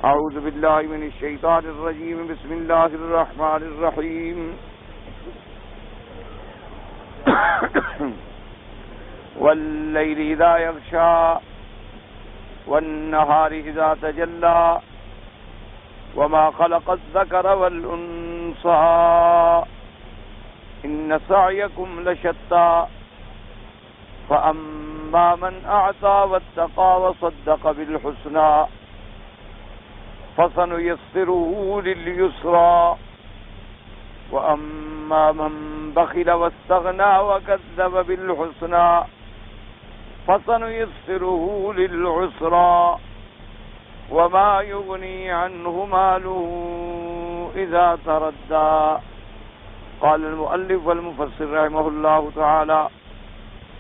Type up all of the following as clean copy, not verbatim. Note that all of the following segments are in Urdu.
اعوذ باللہ من الشیطان الرجیم بسم اللہ الرحمن الرحیم واللیل اذا یغشا والنہار اذا تجلی وما خلق الذکر والانثى ان سعیکم لشتی فاما من اعطى واتقى وصدق بالحسنى فسنيسره لليسرى وأما من بخل واستغنى وكذب بالحسنى فسنيسره للعسرى وما يغني عنه ماله إذا تردى. قال المؤلف والمفسر رحمه الله تعالى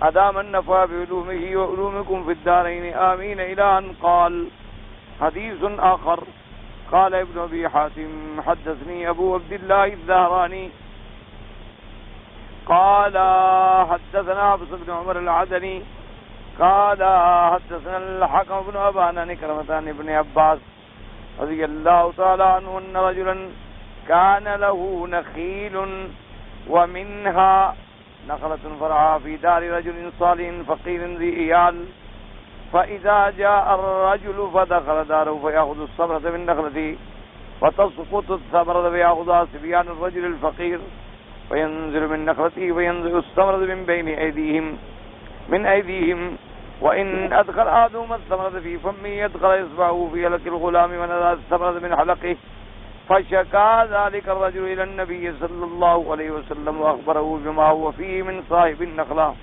أدام النفع بعلومه وعلومكم في الدارين آمين إلى أن قال. حديث آخر قال ابن أبي حاتم حدثني أبو عبد الله الزهراني قال حدثنا حفص بن عمر العدني قال حدثنا الحكم بن أبان نكرمتان ابن عباس رضي الله تعالى عنه أن رجلا كان له نخيل ومنها نخلة فرعها في دار رجل صالح فقير ذي إيال فإذا جاء الرجل فدخل داره فيأخذ الثمرة من نخلته فتسقط الثمرة فيأخذها صبيان الرجل الفقير فينزل من نخلته فينزل الثمرة من أيديهم وإن أدخل أحدهم الثمرة في فمه يدخل إصبعه في حلق الغلام ونزع الثمرة من حلقه فشكى ذلك الرجل إلى النبي صلى الله عليه وسلم وأخبره بما هو فيه من صاحب النخلة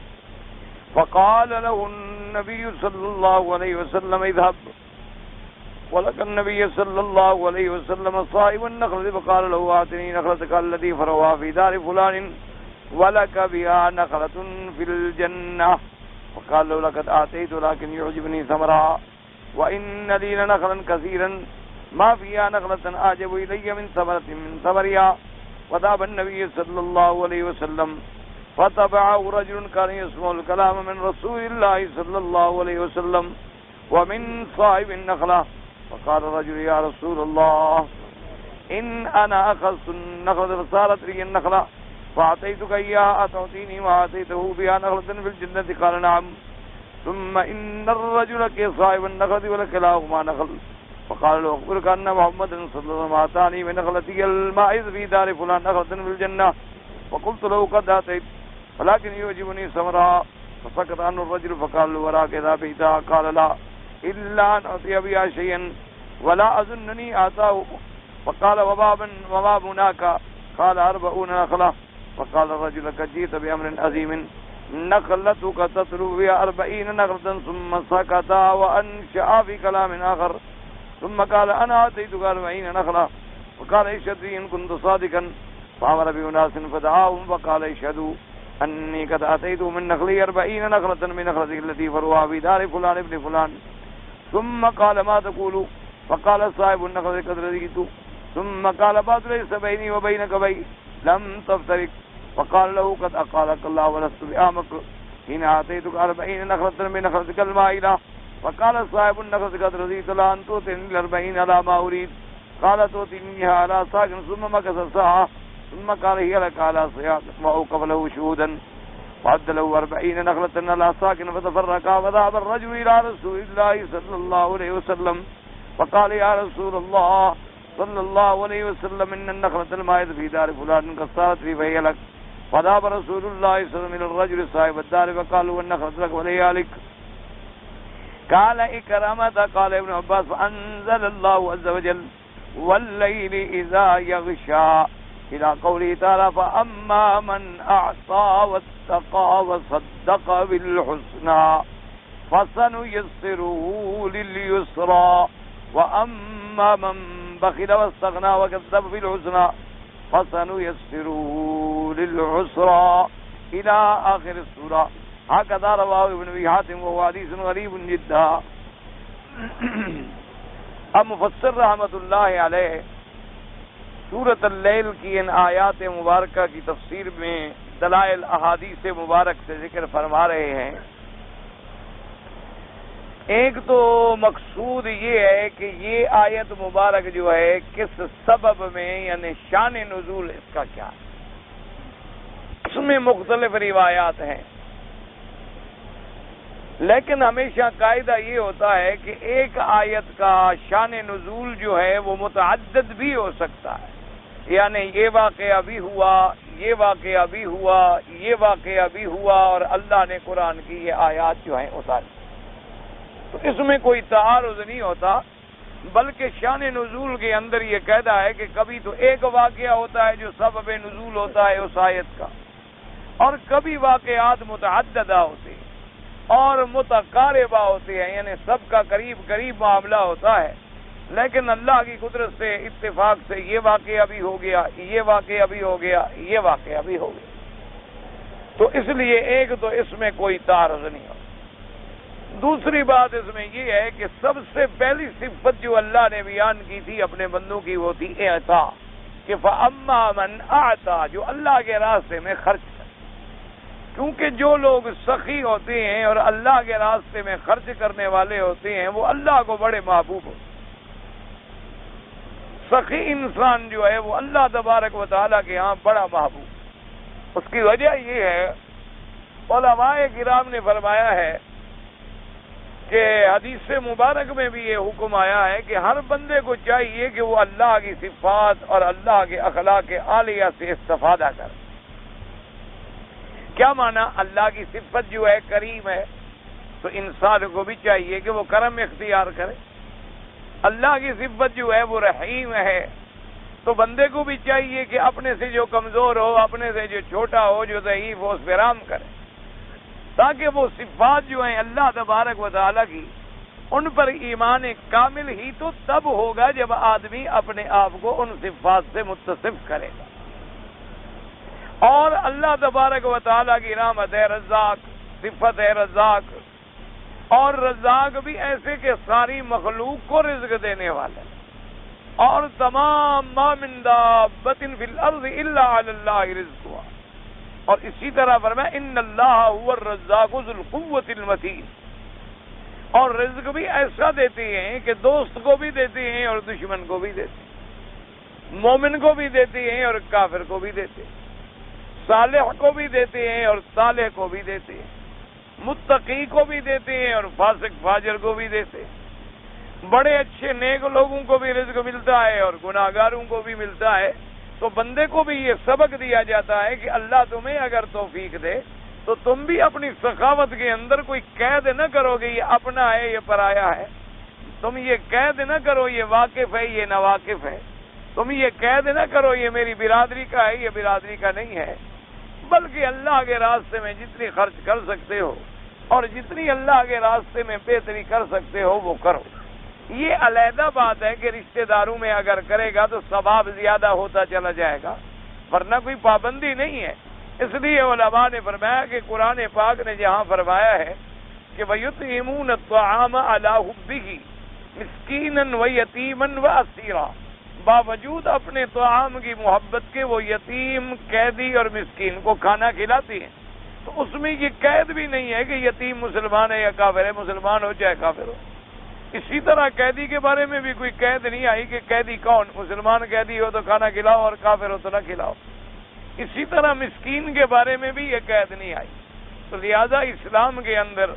فقال له النبي صلى الله عليه وسلم اذهب ولك النبي صلى الله عليه وسلم صاحب النخلة فقال له أعطني نخلتك التي فرعها في دار فلان ولك بها نخلة في الجنة فقال له لقد أعطيت لكن يعجبني ثمرها وإن لي نخلا كثيرا ما فيها نخلة أعجب إلي من ثمرها وذهب النبي صلى الله عليه وسلم فتبعه رجل كان يسمع الكلام من رسول الله صلى الله عليه وسلم ومن صاحب النخلة فقال الرجل يا رسول الله إن أنا أخذت النخلة فصارت لي النخلة فأعطيتك إياها أتعطيني ما أعطيته بها نخلة في الجنة قال نعم ثم إن الرجل كصاحب النخلة ولكلاهما نخل فقال له أخبرك أن محمد صلى الله عليه وسلم أعطاني من نخلتي المائز في دار فلان نخلة في الجنة فقلت له قد أعطيت ولكن يعجبني ثمرها فسكت عنه الرجل فقال له وراك إذا بيتها قال لا إلا أن أعطي بها شيئا ولا أظنني أعطاه فقال وما هناك قال 40 نخلة فقال الرجل قد جئت بأمر عظيم نخلتك تطلب بها 40 نخلة ثم سكت وأنشأ في كلام آخر ثم قال أنا أعطيتك 40 نخلة فقال اشهد إن كنت صادقا فأمر بأناس فدعاهم فقال اشهدوا أني قد أتيته من نخلي 40 نخلة من نخلته التي فرعها في دار فلان ابن فلان ثم قال ما تقول فقال صاحب النخلة قد رضيت ثم قال بعد ليس بيني وبينك بيع لم تفترق فقال له قد أقالك الله ولست بأعمق حين أعطيتك 40 نخلة من نخلتك المائلة فقال صاحب النخلة قد رضيت لا أن تؤتني 40 على ما أريد قال تؤتنيها على ساق ثم مكث ساعة ثم قال هي لك على صياط وأوقف له شهودا وعد له 40 نخلة على ساق فتفرقا فذهب الرجل إلى رسول الله صلى الله عليه وسلم فقال يا رسول الله صلى الله عليه وسلم إن النخلة المائز في دار فلان قد صارت في فهي لك فذهب رسول الله صلى الله عليه وسلم إلى الرجل صاحب الدار فقال والنخلة لك وليالك قال إكرمت قال ابن عباس فأنزل الله عز وجل والليل إذا يغشى إلى قوله تعالى فأما من أعطى واتقى وصدق بالحسنى فسنيسره لليسرى وأما من بخل واستغنى وكذب بالحسنى فسنيسره للعسرى إلى آخر السورة. هكذا رواه ابن أبي حاتم وهو حديث غريب جدا. اب مفسر رحمۃ اللہ علیہ سورۃ اللیل کی ان آیات مبارکہ کی تفسیر میں دلائل احادیث مبارک سے ذکر فرما رہے ہیں. ایک تو مقصود یہ ہے کہ یہ آیت مبارک جو ہے کس سبب میں یعنی شان نزول اس کا کیا ہے، اس میں مختلف روایات ہیں، لیکن ہمیشہ قاعدہ یہ ہوتا ہے کہ ایک آیت کا شان نزول جو ہے وہ متعدد بھی ہو سکتا ہے، یعنی یہ واقعہ بھی ہوا، یہ واقعہ بھی ہوا، یہ واقعہ بھی ہوا، اور اللہ نے قرآن کی یہ آیات جو ہیں اتاری، تو اس میں کوئی تعارض نہیں ہوتا، بلکہ شان نزول کے اندر یہ قاعدہ ہے کہ کبھی تو ایک واقعہ ہوتا ہے جو سبب نزول ہوتا ہے اس آیت کا، اور کبھی واقعات متعددہ ہوتے ہیں اور متقاربہ ہوتے ہیں، یعنی سب کا قریب قریب معاملہ ہوتا ہے، لیکن اللہ کی قدرت سے اتفاق سے یہ واقعہ بھی ہو گیا، یہ واقعہ بھی ہو گیا، یہ واقعہ بھی ہو گیا، تو اس لیے ایک تو اس میں کوئی تعارض نہیں ہوتا۔ دوسری بات اس میں یہ ہے کہ سب سے پہلی صفت جو اللہ نے بیان کی تھی اپنے بندوں کی وہ تھی اعطا، کہ فَأَمَّا مَنْ أَعْطَى، جو اللہ کے راستے میں خرچ کرے، کیونکہ جو لوگ سخی ہوتے ہیں اور اللہ کے راستے میں خرچ کرنے والے ہوتے ہیں وہ اللہ کو بڑے محبوب ہوتے ہیں۔ سخی انسان جو ہے وہ اللہ تبارک و تعالیٰ کے ہاں بڑا محبوب، اس کی وجہ یہ ہے، علماء کرام نے فرمایا ہے کہ حدیث مبارک میں بھی یہ حکم آیا ہے کہ ہر بندے کو چاہیے کہ وہ اللہ کی صفات اور اللہ کے اخلاق عالیہ سے استفادہ کرے۔ کیا معنی؟ اللہ کی صفت جو ہے کریم ہے، تو انسان کو بھی چاہیے کہ وہ کرم اختیار کرے۔ اللہ کی صفت جو ہے وہ رحیم ہے، تو بندے کو بھی چاہیے کہ اپنے سے جو کمزور ہو، اپنے سے جو چھوٹا ہو، جو ضعیف ہو، اس پہ رحم کرے، تاکہ وہ صفات جو ہیں اللہ تبارک و تعالیٰ کی، ان پر ایمان کامل ہی تو تب ہوگا جب آدمی اپنے آپ کو ان صفات سے متصف کرے گا۔ اور اللہ تبارک و تعالیٰ کی رحمت ہے رزاق، صفت ہے رزاق، اور رزاق بھی ایسے کہ ساری مخلوق کو رزق دینے والے، اور تمام ما من دابۃ فی الارض الا علی اللہ رزقها، اور اسی طرح فرمایا ان اللہ هو الرزاق ذو القوۃ المتین، اور رزق بھی ایسا دیتے ہیں کہ دوست کو بھی دیتے ہیں اور دشمن کو بھی دیتے ہیں، مومن کو بھی دیتے ہیں اور کافر کو بھی دیتے ہیں، صالح کو بھی دیتے ہیں اور صالح کو بھی دیتے ہیں، متقی کو بھی دیتے ہیں اور فاسق فاجر کو بھی دیتے ہیں، بڑے اچھے نیک لوگوں کو بھی رزق ملتا ہے اور گناہگاروں کو بھی ملتا ہے۔ تو بندے کو بھی یہ سبق دیا جاتا ہے کہ اللہ تمہیں اگر توفیق دے تو تم بھی اپنی سخاوت کے اندر کوئی قید نہ کرو گے یہ اپنا ہے یہ پرایا ہے، تم یہ قید نہ کرو یہ واقف ہے یہ ناواقف ہے، تم یہ قید نہ کرو یہ میری برادری کا ہے یہ برادری کا نہیں ہے، بلکہ اللہ کے راستے میں جتنی خرچ کر سکتے ہو اور جتنی اللہ کے راستے میں بہتری کر سکتے ہو وہ کرو۔ یہ علیحدہ بات ہے کہ رشتہ داروں میں اگر کرے گا تو ثواب زیادہ ہوتا چلا جائے گا، ورنہ کوئی پابندی نہیں ہے۔ اس لیے علماء نے فرمایا کہ قرآن پاک نے جہاں فرمایا ہے کہ وَيُطْعِمُونَ الطَّعَامَ عَلَىٰ حُبِّهِ مِسْكِينًا وَيَتِيمًا وَأَسِيرًا، باوجود اپنے طعام کی محبت کے وہ یتیم، قیدی اور مسکین کو کھانا کھلاتی ہیں، تو اس میں یہ قید بھی نہیں ہے کہ یتیم مسلمان ہے یا کافر ہے، مسلمان ہو چاہے کافر ہو۔ اسی طرح قیدی کے بارے میں بھی کوئی قید نہیں آئی کہ قیدی کون، مسلمان قیدی ہو تو کھانا کھلاؤ اور کافر ہو تو نہ کھلاؤ۔ اسی طرح مسکین کے بارے میں بھی یہ قید نہیں آئی۔ تو لہذا اسلام کے اندر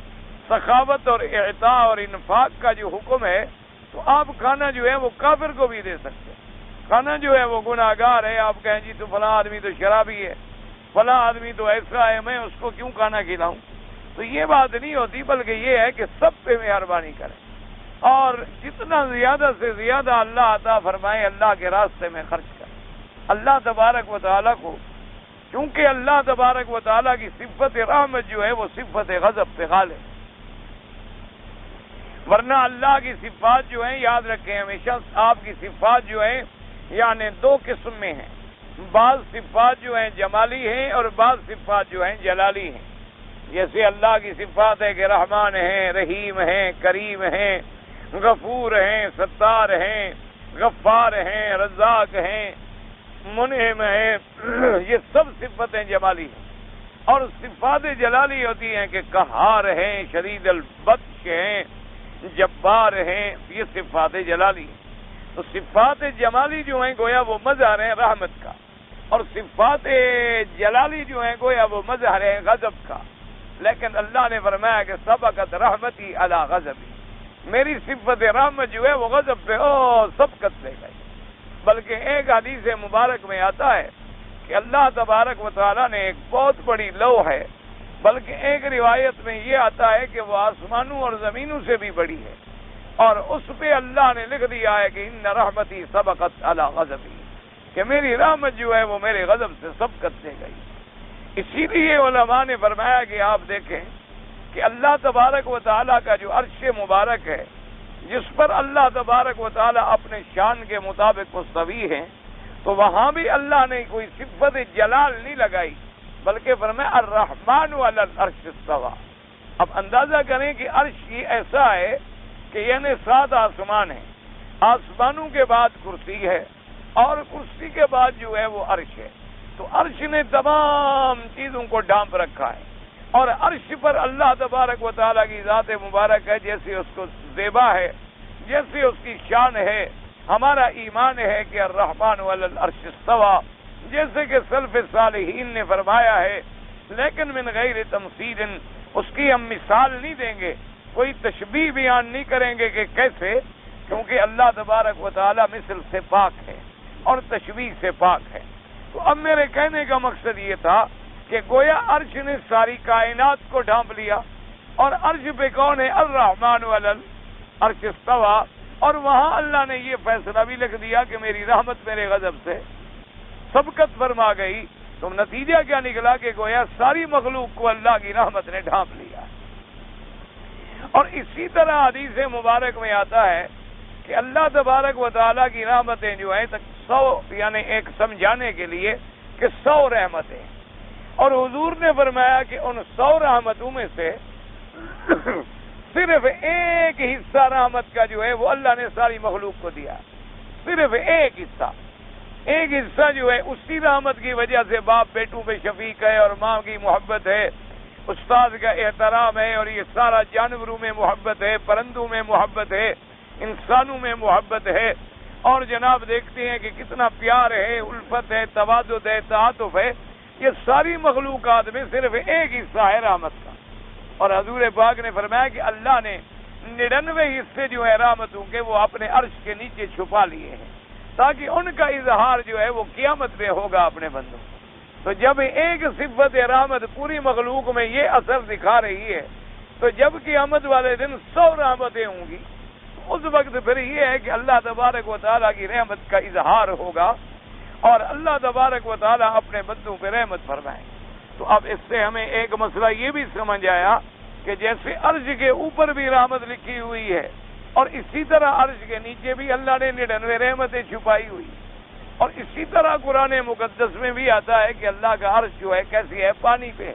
سخاوت اور اعطاء اور انفاق کا جو حکم ہے، تو آپ کھانا جو ہے وہ کافر کو بھی دے سکتے ہیں، کھانا جو ہے وہ گناہگار ہے، آپ کہیں جی تو فلاں آدمی تو شرابی ہے، فلاں آدمی تو ایسا ہے، میں اس کو کیوں کھانا کھلاؤں؟ تو یہ بات نہیں ہوتی، بلکہ یہ ہے کہ سب پہ مہربانی کریں اور جتنا زیادہ سے زیادہ اللہ عطا فرمائے اللہ کے راستے میں خرچ کریں۔ اللہ تبارک و تعالیٰ کو، کیونکہ اللہ تبارک و تعالیٰ کی صفت رحمت جو ہے وہ صفت غضب پہ غالب، ورنہ اللہ کی صفات جو ہیں یاد رکھیں ہمیشہ، آپ کی صفات جو ہیں یعنی دو قسم میں ہیں، بعض صفات جو ہیں جمالی ہیں اور بعض صفات جو ہیں جلالی ہیں۔ جیسے اللہ کی صفات ہے کہ رحمان ہیں، رحیم ہیں، کریم ہیں، غفور ہیں، ستار ہیں، غفار ہیں، رزاق ہیں، منعم ہیں، یہ سب صفتیں جمالی ہیں۔ اور صفات جلالی ہوتی ہیں کہ قہار ہیں، شدید البطش ہیں، جبار ہیں، یہ صفات جلالی ہیں۔ تو صفات جمالی جو ہیں گویا وہ مظہر ہیں رحمت کا، اور صفات جلالی جو ہیں گویا وہ مظہر ہیں غضب کا۔ لیکن اللہ نے فرمایا کہ سبقت رحمتی علی غضبی، میری صفت رحمت جو ہے وہ غضب پہ سبقت لے گئی۔ بلکہ ایک حدیث مبارک میں آتا ہے کہ اللہ تبارک و تعالیٰ نے ایک بہت بڑی لوح ہے، بلکہ ایک روایت میں یہ آتا ہے کہ وہ آسمانوں اور زمینوں سے بھی بڑی ہے، اور اس پہ اللہ نے لکھ دیا ہے کہ ان رحمتی سبقت علی غضبی، کہ میری رحمت جو ہے وہ میرے غضب سے سبقت لے گئی۔ اسی لیے علماء نے فرمایا کہ آپ دیکھیں کہ اللہ تبارک و تعالیٰ کا جو عرش مبارک ہے، جس پر اللہ تبارک و تعالیٰ اپنے شان کے مطابق مستوی ہیں، تو وہاں بھی اللہ نے کوئی صفت جلال نہیں لگائی، بلکہ فرمایا الرحمن علی العرش استوی۔ اب اندازہ کریں کہ عرش یہ ایسا ہے کہ یعنی 7 آسمان ہیں، آسمانوں کے بعد کرسی ہے، اور کرسی کے بعد جو ہے وہ عرش ہے۔ تو عرش نے تمام چیزوں کو ڈھانپ رکھا ہے، اور عرش پر اللہ تبارک و تعالیٰ کی ذات مبارک ہے، جیسے اس کو زیبا ہے، جیسے اس کی شان ہے۔ ہمارا ایمان ہے کہ الرحمن علی العرش استوی، جیسے کہ سلف صالحین نے فرمایا ہے، لیکن من غیر تمثیل، اس کی ہم مثال نہیں دیں گے، کوئی تشبیہ بیان نہیں کریں گے کہ کیسے، کیونکہ اللہ تبارک و تعالیٰ مثل سے پاک ہے اور تشبیہ سے پاک ہے۔ تو اب میرے کہنے کا مقصد یہ تھا کہ گویا عرش نے ساری کائنات کو ڈھانپ لیا، اور عرش پہ کون ہے؟ الرحمن علی العرش استوی، اور وہاں اللہ نے یہ فیصلہ بھی لکھ دیا کہ میری رحمت میرے غضب سے سبقت فرما گئی۔ تو نتیجہ کیا نکلا کہ گویا ساری مخلوق کو اللہ کی رحمت نے ڈھانپ لیا۔ اور اسی طرح حدیث مبارک میں آتا ہے کہ اللہ تبارک و تعالیٰ کی رحمتیں جو ہیں 100، یعنی ایک سمجھانے کے لیے کہ 100 رحمتیں، اور حضور نے فرمایا کہ ان 100 رحمتوں میں سے صرف ایک حصہ رحمت کا جو ہے وہ اللہ نے ساری مخلوق کو دیا، صرف ایک حصہ جو ہے اسی رحمت کی وجہ سے باپ بیٹوں پہ شفیق ہے، اور ماں کی محبت ہے، استاد کا احترام ہے، اور یہ سارا جانوروں میں محبت ہے، پرندوں میں محبت ہے، انسانوں میں محبت ہے، اور جناب دیکھتے ہیں کہ کتنا پیار ہے، الفت ہے، توادد ہے، تعاطف ہے۔ یہ ساری مخلوقات میں صرف ایک حصہ ہے رحمت کا، اور حضور پاک نے فرمایا کہ اللہ نے 99 حصے جو ہے رحمتوں کے وہ اپنے عرش کے نیچے چھپا لیے ہیں، تاکہ ان کا اظہار جو ہے وہ قیامت میں ہوگا اپنے بندوں۔ تو جب ایک صفت رحمت پوری مخلوق میں یہ اثر دکھا رہی ہے، تو جب قیامت والے دن 100 رحمتیں ہوں گی، اس وقت پھر یہ ہے کہ اللہ تبارک و تعالیٰ کی رحمت کا اظہار ہوگا، اور اللہ تبارک و تعالیٰ اپنے بندوں پہ رحمت فرمائے۔ تو اب اس سے ہمیں ایک مسئلہ یہ بھی سمجھ آیا کہ جیسے عرش کے اوپر بھی رحمت لکھی ہوئی ہے، اور اسی طرح عرش کے نیچے بھی اللہ نے 99 رحمتیں چھپائی ہوئی، اور اسی طرح قرآن مقدس میں بھی آتا ہے کہ اللہ کا عرش جو ہے کیسی ہے؟ پانی پہ،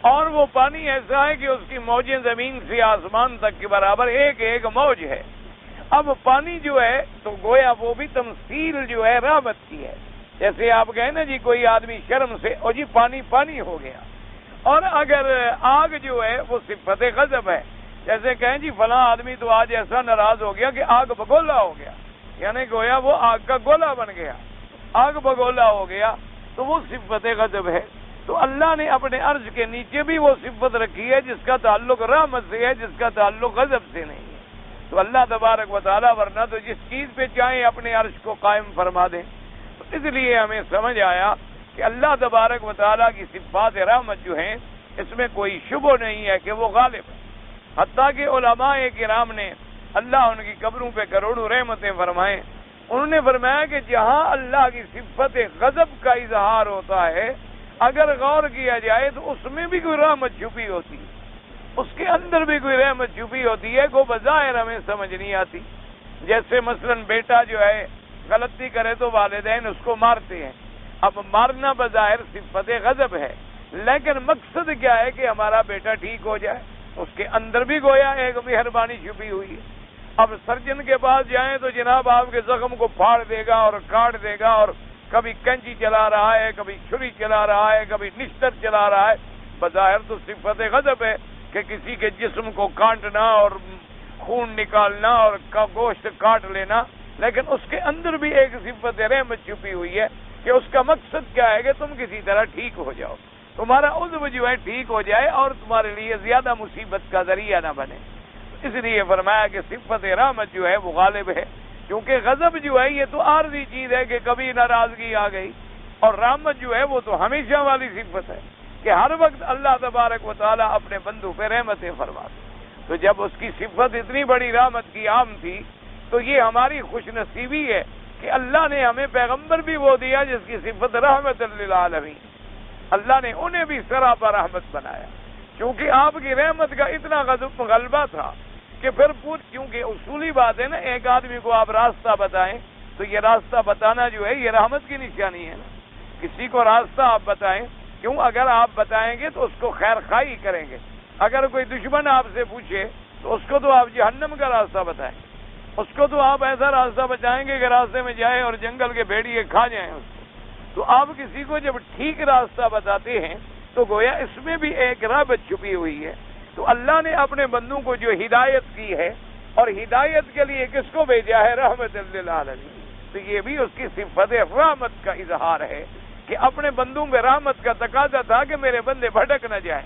اور وہ پانی ایسا ہے کہ اس کی موجیں زمین سے آسمان تک کے برابر ایک موج ہے۔ اب پانی جو ہے تو گویا وہ بھی تمثیل جو ہے رحمت کی ہے۔ جیسے آپ کہیں نا جی کوئی آدمی شرم سے او جی پانی ہو گیا، اور اگر آگ جو ہے وہ صفت غضب ہے، جیسے کہیں جی فلاں آدمی تو آج ایسا ناراض ہو گیا کہ آگ بگولا ہو گیا، یعنی گویا وہ آگ کا گولا بن گیا، آگ بگولا ہو گیا، تو وہ صفت غضب ہے۔ تو اللہ نے اپنے عرش کے نیچے بھی وہ صفت رکھی ہے جس کا تعلق رحمت سے ہے، جس کا تعلق غضب سے نہیں ہے۔ تو اللہ تبارک و تعالیٰ ورنہ تو جس چیز پہ چاہیں اپنے عرش کو قائم فرما دیں۔ تو اس لیے ہمیں سمجھ آیا کہ اللہ تبارک و تعالیٰ کی صفات رحمت جو ہیں اس میں کوئی شبہ نہیں ہے کہ وہ غالب ہے۔ حتیٰ کہ علماء کرام نے، اللہ ان کی قبروں پہ کروڑوں رحمتیں فرمائیں، انہوں نے فرمایا کہ جہاں اللہ کی صفت غضب کا اظہار ہوتا ہے، اگر غور کیا جائے تو اس میں بھی کوئی رحمت چھپی ہوتی ہے، اس کے اندر بھی کوئی رحمت چھپی ہوتی ہے، کو بظاہر ہمیں سمجھ نہیں آتی۔ جیسے مثلا بیٹا جو ہے غلطی کرے تو والدین اس کو مارتے ہیں، اب مارنا بظاہر صفت غضب ہے، لیکن مقصد کیا ہے کہ ہمارا بیٹا ٹھیک ہو جائے، اس کے اندر بھی گویا ایک مہربانی چھپی ہوئی ہے۔ اب سرجن کے پاس جائیں تو جناب آپ کے زخم کو پھاڑ دے گا اور کاٹ دے گا، اور کبھی کینچی چلا رہا ہے، کبھی چھری چلا رہا ہے، کبھی نشتر چلا رہا ہے، بظاہر تو صفت غضب ہے کہ کہ کسی کے جسم کو کاٹنا اور خون نکالنا اور گوشت کاٹ لینا، لیکن اس کے اندر بھی ایک صفت رحمت چھپی ہوئی ہے کہ اس کا مقصد کیا ہے کہ تم کسی طرح ٹھیک ہو جاؤ، تمہارا عضو جو ہے ٹھیک ہو جائے اور تمہارے لیے زیادہ مصیبت کا ذریعہ نہ بنے۔ اس لیے فرمایا کہ صفت رحمت جو ہے وہ غالب ہے، کیونکہ غضب جو ہے یہ تو عارضی چیز ہے کہ کبھی ناراضگی آ گئی، اور رحمت جو ہے وہ تو ہمیشہ والی صفت ہے کہ ہر وقت اللہ تبارک و تعالیٰ اپنے بندوں پہ رحمتیں فرماتے۔ تو جب اس کی صفت اتنی بڑی رحمت کی عام تھی تو یہ ہماری خوش نصیبی ہے کہ اللہ نے ہمیں پیغمبر بھی وہ دیا جس کی صفت رحمت للعالمین، اللہ نے انہیں بھی سراپا رحمت بنایا، کیونکہ آپ کی رحمت کا اتنا غلبہ تھا کہ پھر کیونکہ اصولی بات ہے نا، ایک آدمی کو آپ راستہ بتائیں تو یہ راستہ بتانا جو ہے یہ رحمت کی نشانی ہے نا۔ کسی کو راستہ آپ بتائیں، کیوں؟ اگر آپ بتائیں گے تو اس کو خیر خواہی کریں گے۔ اگر کوئی دشمن آپ سے پوچھے تو اس کو تو آپ جہنم کا راستہ بتائیں، اس کو تو آپ ایسا راستہ بتائیں گے کہ راستے میں جائے اور جنگل کے بھیڑیے کھا جائیں اس کو۔ تو آپ کسی کو جب ٹھیک راستہ بتاتے ہیں تو گویا اس میں بھی ایک رحمت چھپی ہوئی ہے۔ تو اللہ نے اپنے بندوں کو جو ہدایت کی ہے، اور ہدایت کے لیے کس کو بھیجا ہے؟ رحمت للعالمین۔ تو یہ بھی اس کی صفت رحمت کا اظہار ہے کہ اپنے بندوں میں رحمت کا تقاضا تھا کہ میرے بندے بھٹک نہ جائیں،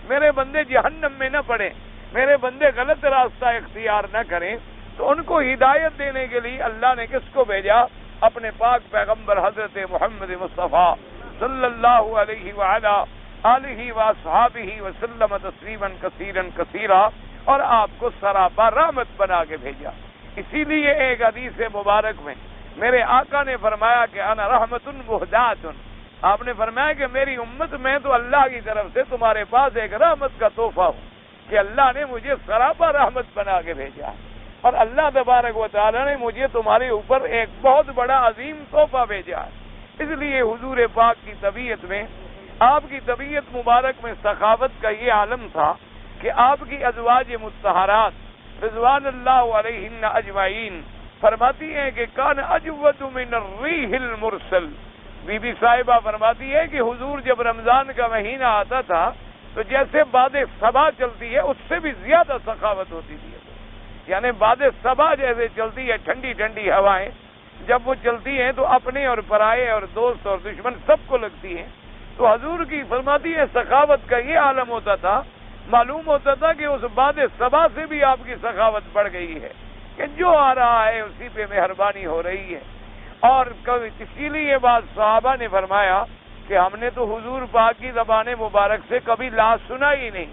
میرے بندے جہنم میں نہ پڑیں، میرے بندے غلط راستہ اختیار نہ کریں۔ تو ان کو ہدایت دینے کے لیے اللہ نے کس کو بھیجا؟ اپنے پاک پیغمبر حضرت محمد مصطفیٰ صلی اللہ علیہ وعلا آلہ واصحابہ وسلم تسلیما کثیرا کثیرا، اور آپ کو سراپا رحمت بنا کے بھیجا۔ اسی لیے ایک حدیث مبارک میں میرے آقا نے فرمایا کہ انا رحمت مہداۃ، آپ نے فرمایا کہ میری امت میں تو اللہ کی طرف سے تمہارے پاس ایک رحمت کا تحفہ ہوں کہ اللہ نے مجھے سراپا رحمت بنا کے بھیجا، اور اللہ تبارک و تعالی نے مجھے تمہارے اوپر ایک بہت بڑا عظیم تحفہ بھیجا۔ اس لیے حضور پاک کی طبیعت میں، آپ کی طبیعت مبارک میں سخاوت کا یہ عالم تھا کہ آپ کی ازواج مطہرات رضوان اللہ علیہن اجمعین فرماتی ہیں کہ کان اجود من الریح المرسل، بی بی صاحبہ فرماتی ہے کہ حضور جب رمضان کا مہینہ آتا تھا تو جیسے باد صبا چلتی ہے اس سے بھی زیادہ سخاوت ہوتی تھی، یعنی باد صبا جیسے چلتی ہے ٹھنڈی ٹھنڈی ہوائیں، جب وہ چلتی ہیں تو اپنے اور پرائے اور دوست اور دشمن سب کو لگتی ہیں۔ تو حضور کی فرماتی ہے سخاوت کا یہ عالم ہوتا تھا، معلوم ہوتا تھا کہ اس باد صبا سے بھی آپ کی سخاوت بڑھ گئی ہے کہ جو آ رہا ہے اسی پہ مہربانی ہو رہی ہے۔ اور اسی لیے بعض صحابہ نے فرمایا کہ ہم نے تو حضور پاک کی زبان مبارک سے کبھی لا سنا ہی نہیں،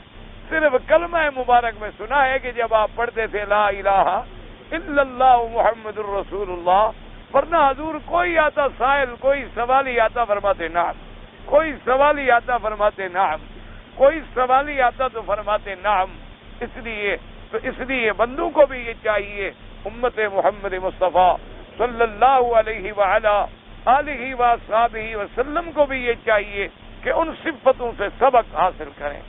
صرف کلمہ مبارک میں سنا ہے کہ جب آپ پڑھتے تھے لا الہ الا اللہ محمد الرسول اللہ، ورنہ حضور کوئی آتا سائل، کوئی سوالی آتا فرماتے نعم، کوئی سوالی آتا فرماتے نعم، کوئی سوالی آتا تو فرماتے نعم۔ اس لیے بندوں کو بھی یہ چاہیے، امت محمد مصطفیٰ صلی اللہ علیہ وعلا آلہ واصحابہ وسلم کو بھی یہ چاہیے کہ ان صفتوں سے سبق حاصل کریں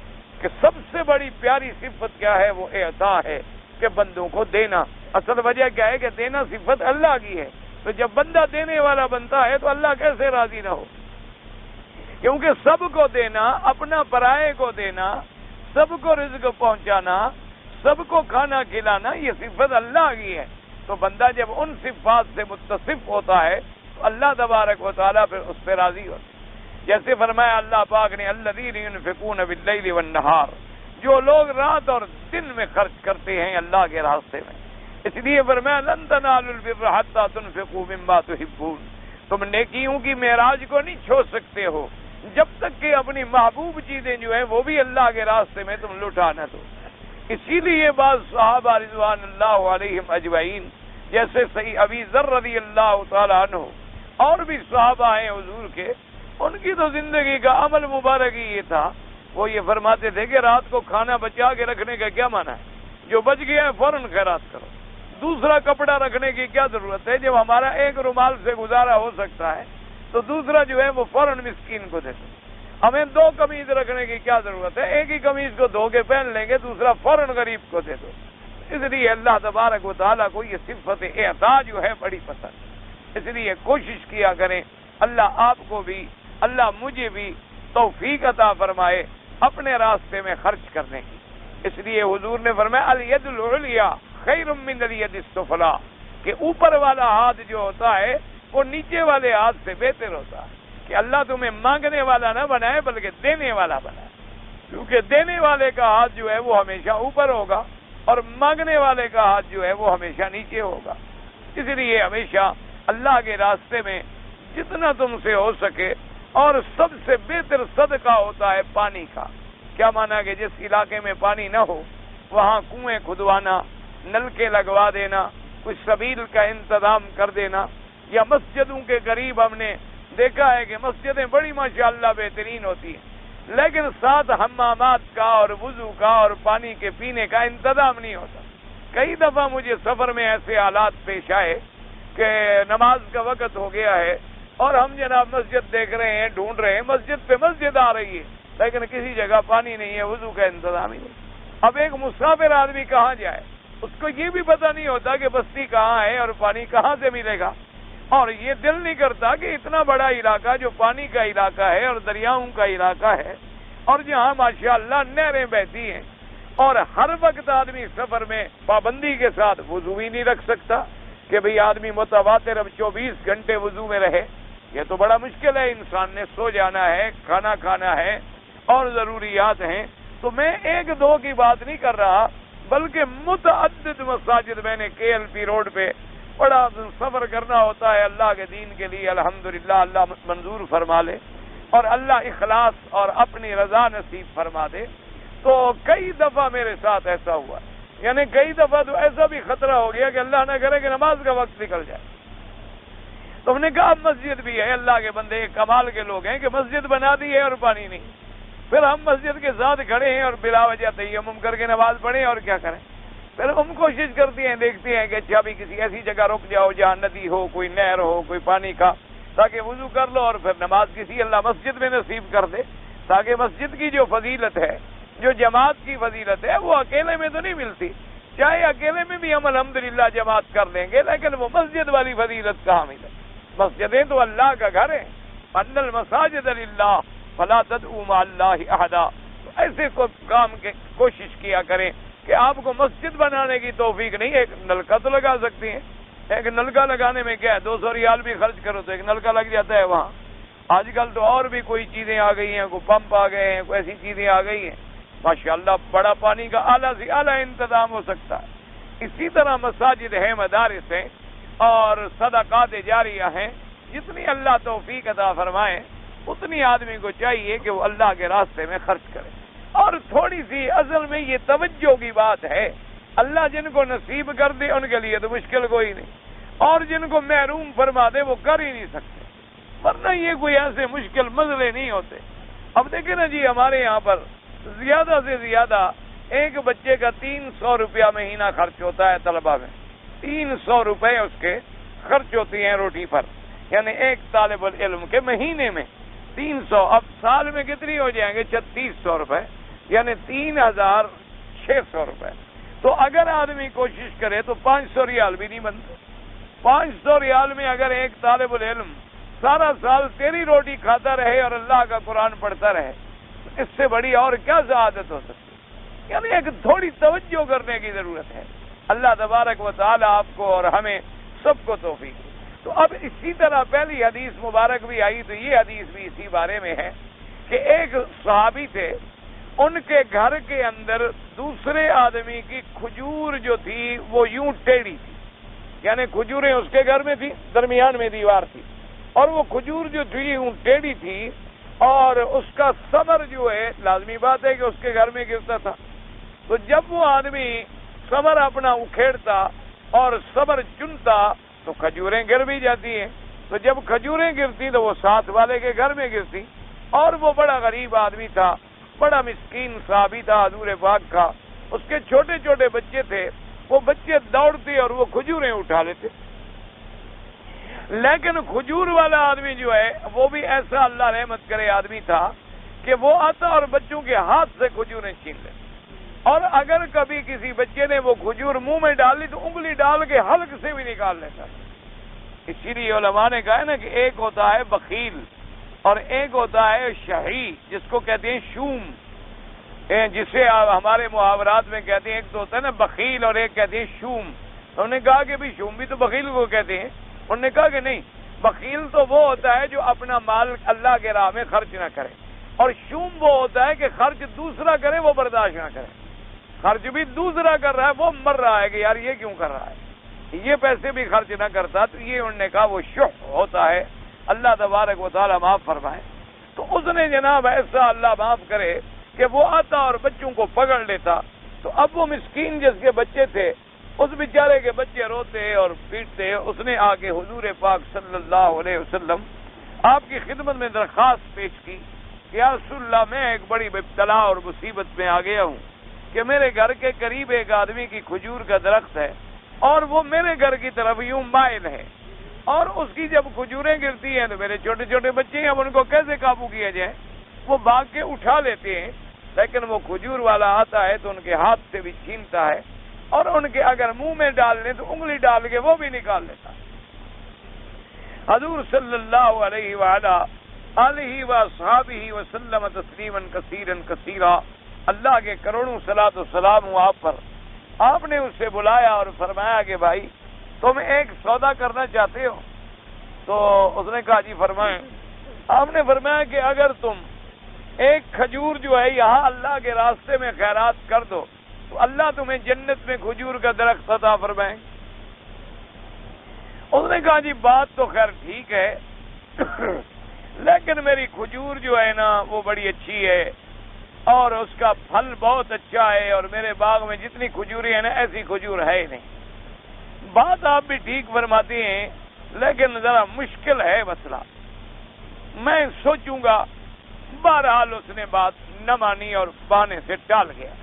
کہ سب سے بڑی پیاری صفت کیا ہے؟ وہ اعطا ہے کہ بندوں کو دینا۔ اصل وجہ کیا ہے کہ دینا صفت اللہ کی ہے، تو جب بندہ دینے والا بنتا ہے تو اللہ کیسے راضی نہ ہو؟ کیونکہ سب کو دینا، اپنا پرائے کو دینا، سب کو رزق پہنچانا، سب کو کھانا کھلانا، یہ صفت اللہ کی ہے۔ تو بندہ جب ان صفات سے متصف ہوتا ہے تو اللہ تبارک و تعالیٰ پھر اس پہ راضی ہوتا ہے۔ جیسے فرمایا اللہ پاک نے الذین ينفقون باللیل والنہار، جو لوگ رات اور دن میں خرچ کرتے ہیں اللہ کے راستے میں۔ اس لیے فرمایا لن تنالوا البر حتی تنفقوا مما تحبون، تم نیکیوں کی معراج کو نہیں چھوڑ سکتے ہو جب تک کہ اپنی محبوب چیزیں جو ہیں وہ بھی اللہ کے راستے میں تم لٹا نہ دو۔ اسی لیے بعض صحابہ رضوان اللہ علیہم اجمعین جیسے صحیح ابی ذر رضی اللہ تعالی عنہ اور بھی صحابہ ہیں حضور کے، ان کی تو زندگی کا عمل مبارک ہی یہ تھا، وہ یہ فرماتے تھے کہ رات کو کھانا بچا کے رکھنے کا کیا معنی ہے؟ جو بچ گیا ہے فوراً خیرات کرو۔ دوسرا کپڑا رکھنے کی کیا ضرورت ہے؟ جب ہمارا ایک رومال سے گزارا ہو سکتا ہے تو دوسرا جو ہے وہ فوراً مسکین کو دے دو۔ ہمیں 2 قمیض رکھنے کی کیا ضرورت ہے؟ ایک ہی قمیض کو دھو کے پہن لیں گے، دوسرا فوراً غریب کو دے دو۔ اس لیے اللہ تبارک و تعالیٰ کو یہ صفت اعطا جو ہے بڑی پسند۔ اس لیے کوشش کیا کریں، اللہ آپ کو بھی، اللہ مجھے بھی توفیق عطا فرمائے اپنے راستے میں خرچ کرنے کی۔ اس لیے حضور نے فرمایا الید العلیٰ خیر من الید السفلیٰ، کہ اوپر والا ہاتھ جو ہوتا ہے وہ نیچے والے ہاتھ سے بہتر ہوتا ہے، کہ اللہ تمہیں مانگنے والا نہ بنائے بلکہ دینے والا بنائے، کیونکہ دینے والے کا ہاتھ جو ہے وہ ہمیشہ اوپر ہوگا اور مانگنے والے کا ہاتھ جو ہے وہ ہمیشہ نیچے ہوگا۔ اس لیے ہمیشہ اللہ کے راستے میں جتنا تم سے ہو سکے، اور سب سے بہتر صدقہ ہوتا ہے پانی کا۔ کیا مانا کہ جس علاقے میں پانی نہ ہو وہاں کنویں کھدوانا، نلکے لگوا دینا، کچھ سبیل کا انتظام کر دینا، یا مسجدوں کے قریب ہم نے دیکھا ہے کہ مسجدیں بڑی ماشاءاللہ بہترین ہوتی ہیں، لیکن ساتھ حمامات کا اور وضو کا اور پانی کے پینے کا انتظام نہیں ہوتا۔ کئی دفعہ مجھے سفر میں ایسے حالات پیش آئے کہ نماز کا وقت ہو گیا ہے اور ہم جناب مسجد دیکھ رہے ہیں، ڈھونڈ رہے ہیں، مسجد پہ مسجد آ رہی ہے لیکن کسی جگہ پانی نہیں ہے، وضو کا انتظام ہی نہیں۔ اب ایک مسافر آدمی کہاں جائے؟ اس کو یہ بھی پتہ نہیں ہوتا کہ بستی کہاں ہے اور پانی کہاں سے ملے گا، اور یہ دل نہیں کرتا کہ اتنا بڑا علاقہ جو پانی کا علاقہ ہے اور دریاؤں کا علاقہ ہے، اور جہاں ماشاءاللہ نہریں بہتی ہیں، اور ہر وقت آدمی سفر میں پابندی کے ساتھ وضو بھی نہیں رکھ سکتا کہ بھئی آدمی متواتر اب 24 گھنٹے وضو میں رہے، یہ تو بڑا مشکل ہے۔ انسان نے سو جانا ہے، کھانا کھانا ہے اور ضروریات ہیں۔ تو میں ایک دو کی بات نہیں کر رہا بلکہ متعدد مساجد، میں نے KLP روڈ پہ بڑا سفر کرنا ہوتا ہے اللہ کے دین کے لیے، الحمدللہ اللہ منظور فرما لے اور اللہ اخلاص اور اپنی رضا نصیب فرما دے۔ تو کئی دفعہ میرے ساتھ ایسا ہوا، یعنی کئی دفعہ تو ایسا بھی خطرہ ہو گیا کہ اللہ نہ کرے کہ نماز کا وقت نکل جائے۔ تو ہم نے کہا مسجد بھی ہے، اللہ کے بندے کمال کے لوگ ہیں کہ مسجد بنا دی ہے اور پانی نہیں، پھر ہم مسجد کے ساتھ کھڑے ہیں اور بلا وجہ تیمم کر کے نماز پڑھیں اور کیا کریں؟ پھر ہم کوشش کرتے ہیں، دیکھتے ہیں کہ اچھا بھی کسی ایسی جگہ رک جاؤ جہاں ندی ہو، کوئی نہر ہو، کوئی پانی کا، تاکہ وضو کر لو اور پھر نماز کسی اللہ مسجد میں نصیب کر دے، تاکہ مسجد کی جو فضیلت ہے، جو جماعت کی فضیلت ہے، وہ اکیلے میں تو نہیں ملتی۔ چاہے اکیلے میں بھی ہم الحمدللہ جماعت کر لیں گے لیکن وہ مسجد والی فضیلت کہاں ملے؟ مسجدیں تو اللہ کا گھر ہے، ان المساجد للہ فلا تدعوا مع اللہ احدا۔ تو ایسے کام کے کوشش کیا کریں کہ آپ کو مسجد بنانے کی توفیق نہیں، ایک نلکا تو لگا سکتے ہیں، ایک نلکا لگانے میں کیا ہے، 200 ریال بھی خرچ کرو تو ایک نلکا لگ جاتا ہے وہاں۔ آج کل تو اور بھی کوئی چیزیں آ گئی ہیں، کوئی پمپ آ گئے ہیں، کوئی ایسی چیزیں آ گئی ہیں، ماشاءاللہ بڑا پانی کا اعلیٰ سے اعلیٰ انتظام ہو سکتا ہے۔ اسی طرح مساجد ہیں، مدارس ہیں اور صدقات جاریہ ہیں، جتنی اللہ توفیق عطا فرمائے اتنی آدمی کو چاہیے کہ وہ اللہ کے راستے میں خرچ کرے۔ اور تھوڑی سی اصل میں یہ توجہ کی بات ہے، اللہ جن کو نصیب کر دے ان کے لیے تو مشکل کوئی نہیں، اور جن کو محروم فرما دے وہ کر ہی نہیں سکتے، ورنہ یہ کوئی ایسے مشکل مسئلے نہیں ہوتے۔ اب دیکھیں نا جی، ہمارے یہاں پر زیادہ سے زیادہ ایک بچے کا 300 روپیہ مہینہ خرچ ہوتا ہے، طلبہ میں 300 روپے اس کے خرچ ہوتی ہیں روٹی پر، یعنی ایک طالب العلم کے مہینے میں 300، اب سال میں کتنی ہو جائیں گے؟ 3600 روپے، یعنی 3600 روپے۔ تو اگر آدمی کوشش کرے تو 500 ریال بھی نہیں بنتے۔ 500 ریال میں اگر ایک طالب العلم سارا سال تیری روٹی کھاتا رہے اور اللہ کا قرآن پڑھتا رہے، اس سے بڑی اور کیا سعادت ہو سکتی؟ یعنی ایک تھوڑی توجہ کرنے کی ضرورت ہے۔ اللہ تبارک و تعالی آپ کو اور ہمیں سب کو توفیق دے۔ تو اب اسی طرح پہلی حدیث مبارک بھی آئی، تو یہ حدیث بھی اسی بارے میں ہے کہ ایک صحابی تھے، ان کے گھر کے اندر دوسرے آدمی کی کھجور جو تھی وہ یوں ٹیڑھی تھی، یعنی کھجوریں اس کے گھر میں تھی، درمیان میں دیوار تھی، اور وہ کھجور جو تھی یوں ٹیڑھی تھی، اور اس کا ثمر جو ہے لازمی بات ہے کہ اس کے گھر میں گرتا تھا۔ تو جب وہ آدمی ثمر اپنا اکھیڑتا اور ثمر چنتا تو کھجوریں گر بھی جاتی ہیں، تو جب کھجوریں گرتی تو وہ ساتھ والے کے گھر میں گرتی، اور وہ بڑا غریب آدمی تھا، بڑا مسکین صحابی تھا حضور پاک کا، اس کے چھوٹے چھوٹے بچے تھے، وہ بچے دوڑتے اور وہ کھجوریں اٹھا لیتے، لیکن کھجور والا آدمی جو ہے وہ بھی ایسا اللہ رحمت کرے آدمی تھا کہ وہ آتا اور بچوں کے ہاتھ سے کھجوریں چھین لیتا، اور اگر کبھی کسی بچے نے وہ کھجور منہ میں ڈال لی تو انگلی ڈال کے حلق سے بھی نکال لیتا۔ اسی لیے علماء نے کہا ہے نا کہ ایک ہوتا ہے بخیل اور ایک ہوتا ہے شہی، جس کو کہتے ہیں شوم۔ جسے ہمارے محاورات میں کہتے ہیں، ایک تو ہوتا ہے نا بخیل اور ایک کہتے ہیں شوم. انہوں نے کہا کہ بھی شوم بھی تو بخیل کو کہتے ہیں. انہوں نے کہا کہ نہیں، بخیل تو وہ ہوتا ہے جو اپنا مال اللہ کے راہ میں خرچ نہ کرے، اور شوم وہ ہوتا ہے کہ خرچ دوسرا کرے وہ برداشت نہ کرے. خرچ بھی دوسرا کر رہا ہے، وہ مر رہا ہے کہ یار یہ کیوں کر رہا ہے، یہ پیسے بھی خرچ نہ کرتا. تو یہ انہوں نے کہا وہ شح ہوتا ہے. اللہ تبارک و تعالیٰ معاف فرمائے. تو اس نے جناب ایسا اللہ معاف کرے کہ وہ آتا اور بچوں کو پکڑ لیتا. تو اب وہ مسکین جس کے بچے تھے، اس بیچارے کے بچے روتے اور پیٹتے. اس نے آ کے حضور پاک صلی اللہ علیہ وسلم آپ کی خدمت میں درخواست پیش کی کہ یا رسول اللہ، میں ایک بڑی ابتلا اور مصیبت میں آ گیا ہوں کہ میرے گھر کے قریب ایک آدمی کی کھجور کا درخت ہے اور وہ میرے گھر کی طرف یوں مائل ہے، اور اس کی جب کھجوریں گرتی ہیں تو میرے چھوٹے چھوٹے بچے ہیں، اب ان کو کیسے قابو کیا جائے؟ وہ بھاگ کے اٹھا لیتے ہیں، لیکن وہ کھجور والا آتا ہے تو ان کے ہاتھ سے بھی چھینتا ہے، اور ان کے اگر منہ میں ڈال لیں تو انگلی ڈال کے وہ بھی نکال لیتا. حضور صلی اللہ علیہ وآلہ آلہ وصحابہ وسلم تسلیما کثیرا کثیرا. اللہ کے کروڑوں صلاۃ و سلام ہوں آپ پر. آپ نے اسے بلایا اور فرمایا کہ بھائی تم ایک سودا کرنا چاہتے ہو؟ تو اس نے کہا جی فرمائیں. آپ نے فرمایا کہ اگر تم ایک کھجور جو ہے یہاں اللہ کے راستے میں خیرات کر دو تو اللہ تمہیں جنت میں کھجور کا درخت عطا فرمائیں. اس نے کہا جی بات تو خیر ٹھیک ہے، لیکن میری کھجور جو ہے نا وہ بڑی اچھی ہے اور اس کا پھل بہت اچھا ہے، اور میرے باغ میں جتنی کھجوریں ہیں نا ایسی کھجور ہے ہی نہیں. بات آپ بھی ٹھیک فرماتی ہیں، لیکن ذرا مشکل ہے مسئلہ، میں سوچوں گا. بہرحال اس نے بات نہ مانی اور بہانے سے ٹال گیا.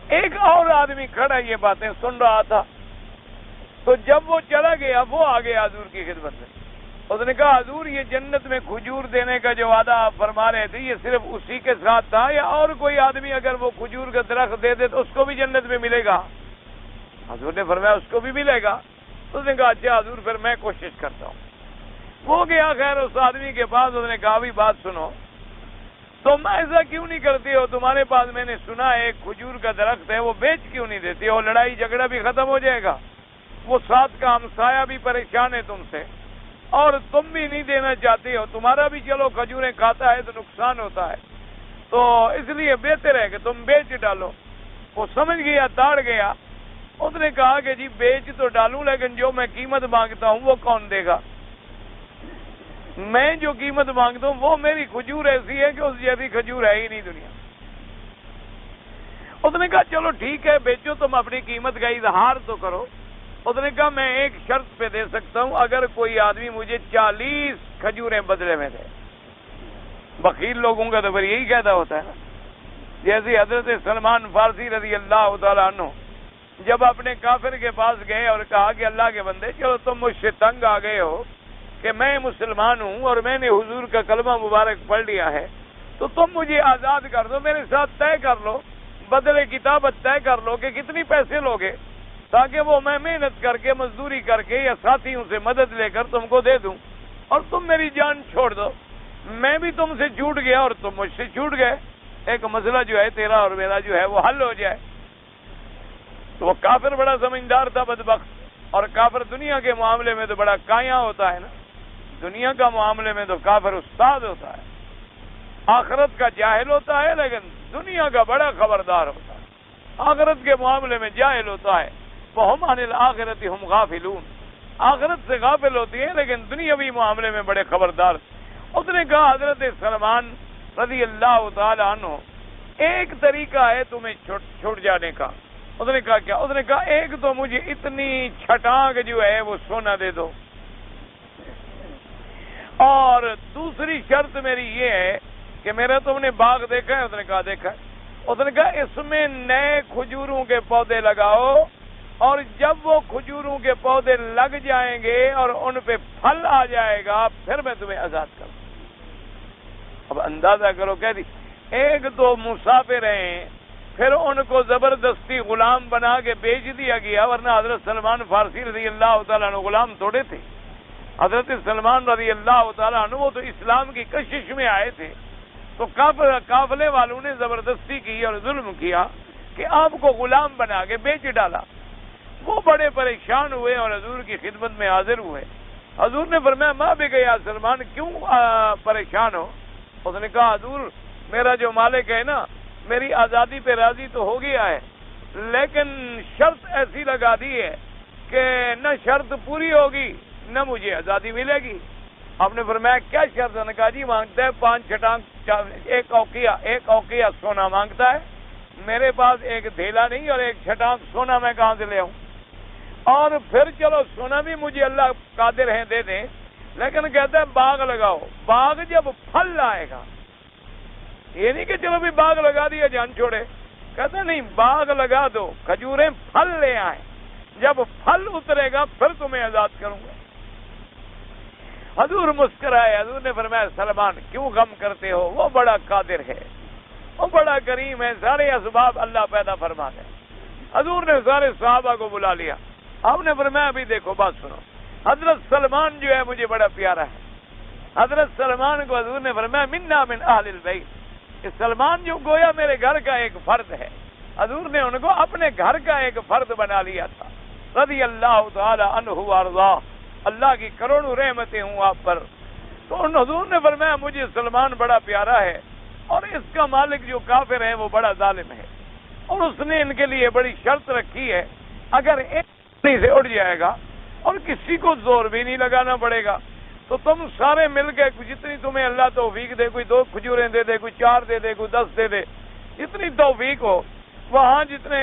ایک اور آدمی کھڑا یہ باتیں سن رہا تھا، تو جب وہ چلا گیا وہ آ گیا حضور کی خدمت میں. اس نے کہا حضور یہ جنت میں کھجور دینے کا جو وعدہ آپ فرما رہے تھے یہ صرف اسی کے ساتھ تھا یا اور کوئی آدمی اگر وہ کھجور کا درخت دے دے تو اس کو بھی جنت میں ملے گا؟ حضور نے فرمایا اس کو بھی ملے گا. اس نے کہا اچھا حضور پھر میں کوشش کرتا ہوں. وہ گیا خیر اس آدمی کے پاس. اس نے کہا بھی بات سنو، تم ایسا کیوں نہیں کرتے ہو؟ تمہارے پاس میں نے سنا ہے ایک کھجور کا درخت ہے، وہ بیچ کیوں نہیں دیتے ہو؟ لڑائی جھگڑا بھی ختم ہو جائے گا، وہ ساتھ کا ہمسایہ بھی پریشان ہے تم سے، اور تم بھی نہیں دینا چاہتے ہو. تمہارا بھی چلو کھجوریں کھاتا ہے تو نقصان ہوتا ہے، تو اس لیے بہتر ہے کہ تم بیچ ڈالو. وہ سمجھ گیا، تاڑ گیا. اس نے کہا کہ جی بیچ تو ڈالوں، لیکن جو میں قیمت مانگتا ہوں وہ کون دے گا؟ میں جو قیمت مانگتا ہوں وہ میری کھجور ایسی ہے کہ اس جیسی کھجور ہے ہی نہیں دنیا. اس نے کہا چلو ٹھیک ہے بیچو، تم اپنی قیمت کا اظہار تو کرو. اس نے کہا میں ایک شرط پہ دے سکتا ہوں، اگر کوئی آدمی مجھے 40 کھجوریں بدلے میں دے. بخیل لوگوں کا تو پھر یہی کہتا ہوتا ہے نا. جیسے حضرت سلمان فارسی رضی اللہ تعالیٰ عنہ جب اپنے کافر کے پاس گئے اور کہا کہ اللہ کے بندے چلو تم مجھ سے تنگ آ گئے ہو کہ میں مسلمان ہوں اور میں نے حضور کا کلمہ مبارک پڑھ لیا ہے، تو تم مجھے آزاد کر دو، میرے ساتھ طے کر لو، بدلے کتابت طے کر لو کہ کتنی پیسے لوگے، تاکہ وہ میں محنت کر کے مزدوری کر کے یا ساتھیوں سے مدد لے کر تم کو دے دوں اور تم میری جان چھوڑ دو. میں بھی تم سے چھوٹ گیا اور تم مجھ سے چھوٹ گئے، ایک مسئلہ جو ہے تیرا اور میرا جو ہے وہ حل ہو جائے. تو وہ کافر بڑا سمجھدار تھا بدبخت، اور کافر دنیا کے معاملے میں تو بڑا کایا ہوتا ہے نا. دنیا کا معاملے میں تو کافر استاد ہوتا ہے، آخرت کا جاہل ہوتا ہے، لیکن دنیا کا بڑا خبردار ہوتا ہے. آخرت کے معاملے میں جاہل ہوتا ہے. وَهُمْ عَنِ الْآخِرَةِ هُمْ غَافِلُونَ. آخرت سے غافل ہوتی ہے لیکن دنیاوی معاملے میں بڑے خبردار. اس نے کہا حضرت سلمان رضی اللہ تعالی عنہ ایک طریقہ ہے تمہیں چھوٹ جانے کا. اس نے کہا کیا؟ اس نے کہا ایک تو مجھے اتنی چھٹانگ جو ہے وہ سونا دے دو، اور دوسری شرط میری یہ ہے کہ میرا تم نے باغ دیکھا ہے؟ اس نے کہا دیکھا ہے. اس نے کہا اس میں نئے کھجوروں کے پودے لگاؤ، اور جب وہ کھجوروں کے پودے لگ جائیں گے اور ان پہ پھل آ جائے گا پھر میں تمہیں آزاد کروں. اب اندازہ کرو، کہہ دی ایک تو مسافر ہیں، پھر ان کو زبردستی غلام بنا کے بیچ دیا گیا، ورنہ حضرت سلمان فارسی رضی اللہ تعالیٰ عنہ غلام توڑے تھے. حضرت سلمان رضی اللہ تعالیٰ عنہ وہ تو اسلام کی کشش میں آئے تھے، تو قافلے والوں نے زبردستی کی اور ظلم کیا کہ آپ کو غلام بنا کے بیچ ڈالا۔ وہ بڑے پریشان ہوئے اور حضور کی خدمت میں حاضر ہوئے۔ حضور نے فرمایا ماں بھی گیا سلمان، کیوں پریشان ہو؟ اس نے کہا حضور میرا جو مالک ہے نا میری آزادی پہ راضی تو ہو گیا ہے، لیکن شرط ایسی لگا دی ہے کہ نہ شرط پوری ہوگی نہ مجھے آزادی ملے گی۔ آپ نے فرمایا کیا شرط؟ نے کہا جی مانگتا ہے 5 چھٹانک ایک اوقیہ سونا مانگتا ہے، میرے پاس ایک دھیلا نہیں اور 1 چھٹانک سونا میں کہاں سے لے آؤں؟ اور پھر چلو سونا بھی مجھے اللہ قادر ہیں دے دیں، لیکن کہتا ہے باغ لگاؤ، باغ جب پھل آئے گا، یہ نہیں کہ چلو بھی باغ لگا دیا جان چھوڑے، کہتا نہیں باغ لگا دو، کھجوریں پھل لے آئیں، جب پھل اترے گا پھر تمہیں آزاد کروں گا۔ حضور مسکرائے، حضور نے فرمایا سلمان کیوں غم کرتے ہو، وہ بڑا قادر ہے، وہ بڑا کریم ہے، سارے اسباب اللہ پیدا فرما دے۔ حضور نے سارے صحابہ کو بلا لیا۔ آپ نے فرمایا ابھی دیکھو بات سنو، حضرت سلمان جو ہے مجھے بڑا پیارا ہے۔ حضرت سلمان کو حضور نے فرمایا منا من اہل البیت، کہ سلمان جو گویا میرے گھر کا ایک فرد ہے۔ حضور نے ان کو اپنے گھر کا ایک فرد بنا لیا تھا۔ رضی اللہ تعالی عنہ وارضاہ، اللہ کی کروڑوں رحمتیں ہوں آپ پر۔ تو ان حضور نے فرمایا مجھے سلمان بڑا پیارا ہے، اور اس کا مالک جو کافر ہے وہ بڑا ظالم ہے، اور اس نے ان کے لیے بڑی شرط رکھی ہے، اگر ایک سے اٹھ جائے گا اور کسی کو زور بھی نہیں لگانا پڑے گا، تو تم سارے مل کے جتنی تمہیں اللہ توفیق دے، کوئی 2 کھجوریں دے دے، کوئی 4 دے دے، کوئی 10 دے دے، جتنی توفیق ہو، وہاں جتنے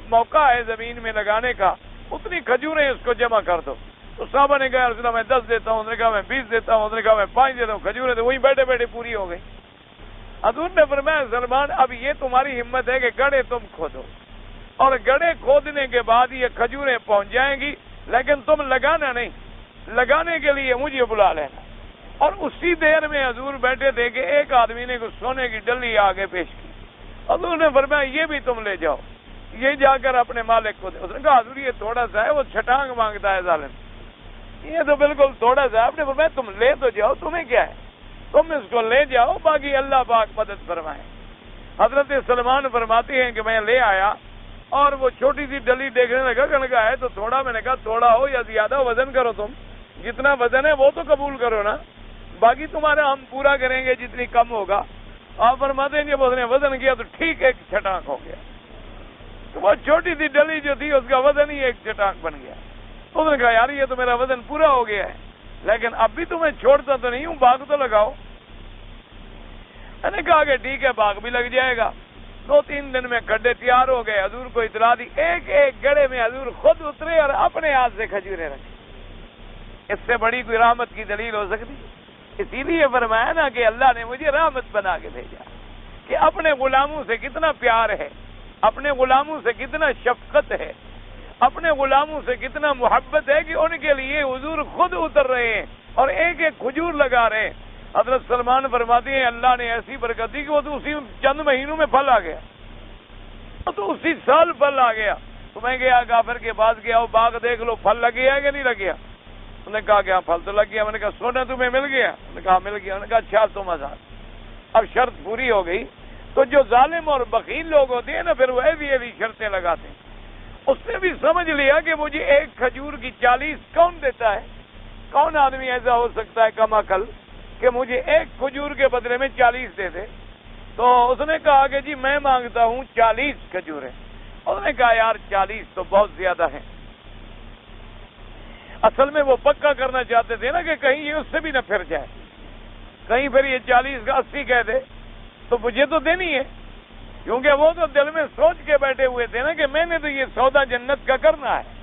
موقع ہے زمین میں لگانے کا اتنی کھجوریں اس کو جمع کر دو۔ تو صحابہ نے کہا رسول اللہ میں 10 دیتا ہوں، اس نے کہا میں 20 دیتا ہوں، اس نے کہا میں 5 دیتا ہوں، کھجوریں تو وہیں بیٹھے بیٹھے پوری ہو گئی۔ حضور نے فرمایا سلمان اب یہ تمہاری ہمت ہے کہ گڑھے تم کھودو، اور گڑھے کھودنے کے بعد یہ کھجوریں پہنچ جائیں گی، لیکن تم لگانا نہیں، لگانے کے لیے مجھے بلا لینا۔ اور اسی دیر میں حضور بیٹھے تھے کہ ایک آدمی نے کچھ سونے کی ڈلی آگے پیش کی۔ حضور نے فرمایا یہ بھی تم لے جاؤ، یہ جا کر اپنے مالک کو دے۔ اس نے کہا حضور یہ تھوڑا سا ہے، وہ چھٹانگ مانگتا ہے ظالم، یہ تو بالکل تھوڑا سا ہے۔ آپ نے فرمایا تم لے تو جاؤ، تمہیں کیا ہے، تم اس کو لے جاؤ، باقی اللہ پاک مدد فرمائے۔ حضرت سلمان فرماتے ہیں کہ میں لے آیا اور وہ چھوٹی سی ڈلی دیکھنے لگا، کہنے لگا ہے تو تھوڑا، میں نے کہا تھوڑا ہو یا زیادہ وزن کرو، تم جتنا وزن ہے وہ تو قبول کرو نا، باقی تمہارا ہم پورا کریں گے جتنی کم ہوگا۔ آپ فرماتے ہیں جب اس نے وزن کیا تو ٹھیک 1 چھٹانک ہو گیا، تو وہ چھوٹی سی ڈلی جو تھی اس کا وزن ہی 1 چھٹانک بن گیا۔ اس نے کہا یار یہ تو میرا وزن پورا ہو گیا ہے، لیکن اب بھی تمہیں چھوڑتا تو نہیں ہوں، باغ تو لگاؤ۔ میں نے کہا کہ ٹھیک ہے باغ بھی لگ جائے گا۔ 2-3 دن میں گڈھے تیار ہو گئے، حضور کو اطلاع دی، ایک گڑھے میں حضور خود اترے اور اپنے ہاتھ سے کھجوریں رکھی۔ اس سے بڑی کوئی رحمت کی دلیل ہو سکتی؟ اسی لیے فرمایا نا کہ اللہ نے مجھے رحمت بنا کے بھیجا، کہ اپنے غلاموں سے کتنا پیار ہے، اپنے غلاموں سے کتنا شفقت ہے، اپنے غلاموں سے کتنا محبت ہے کہ ان کے لیے حضور خود اتر رہے ہیں اور ایک کھجور لگا رہے ہیں۔ حضرت سلمان فرماتے ہیں اللہ نے ایسی برکت دی کہ وہ تو اسی چند مہینوں میں پھل آ گیا، تو اسی سال پھل آ گیا۔ تو میں گیا کافر کے پاس گیا، وہ باغ دیکھ لو پھل لگ گیا ہے کہ نہیں لگ گیا؟ انہوں نے کہا کہ ہاں پھل تو لگ گیا۔ میں نے کہا سونا تمہیں مل گیا؟ انہوں نے کہا مل گیا۔ انہوں نے کہا اچھا تم آزاد۔ اب شرط پوری ہو گئی۔ تو جو ظالم اور بخیل لوگ ہوتے ہیں نا پھر وہ ایسی شرطیں لگاتے ہیں۔ اس نے بھی سمجھ لیا کہ مجھے 1 کھجور کی 40 کون دیتا ہے؟ کون آدمی ایسا ہو سکتا ہے کم عقل کہ مجھے 1 کھجور کے بدلے میں 40 دے دے؟ تو اس نے کہا کہ جی میں مانگتا ہوں 40 کھجوریں۔ اس نے کہا یار 40 تو بہت زیادہ ہیں۔ اصل میں وہ پکا کرنا چاہتے تھے نا کہ کہیں یہ اس سے بھی نہ پھر جائے، کہیں پھر یہ 40 کا 80 کہہ دے تو مجھے تو دینی ہے، کیونکہ وہ تو دل میں سوچ کے بیٹھے ہوئے تھے نا کہ میں نے تو یہ سودا جنت کا کرنا ہے۔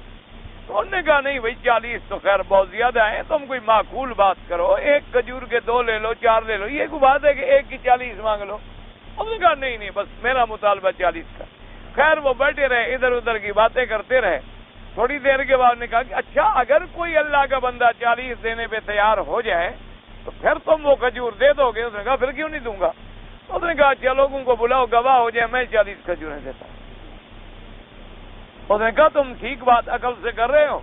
تو انہوں نے کہا نہیں بھائی 40 تو خیر بہت زیادہ ہیں، تم کوئی معقول بات کرو، 1 کھجور کے 2 لے لو، 4 لے لو، یہ کوئی بات ہے کہ 1 کی 40 مانگ لو؟ انہوں نے کہا نہیں بس میرا مطالبہ 40 کا۔ خیر وہ بیٹھے رہے، ادھر ادھر کی باتیں کرتے رہے۔ تھوڑی دیر کے بعد نے کہا کہ اچھا اگر کوئی اللہ کا بندہ 40 دینے پہ تیار ہو جائے تو پھر تم وہ کھجور دے دو گے؟ اس نے کہا پھر کیوں نہیں دوں گا۔ اس نے کہا اچھا لوگوں کو بلاؤ گواہ ہو جائے، میں 40 کھجوریں دیتا ہوں۔ اس نے کہا تم ٹھیک بات عقل سے کر رہے ہو؟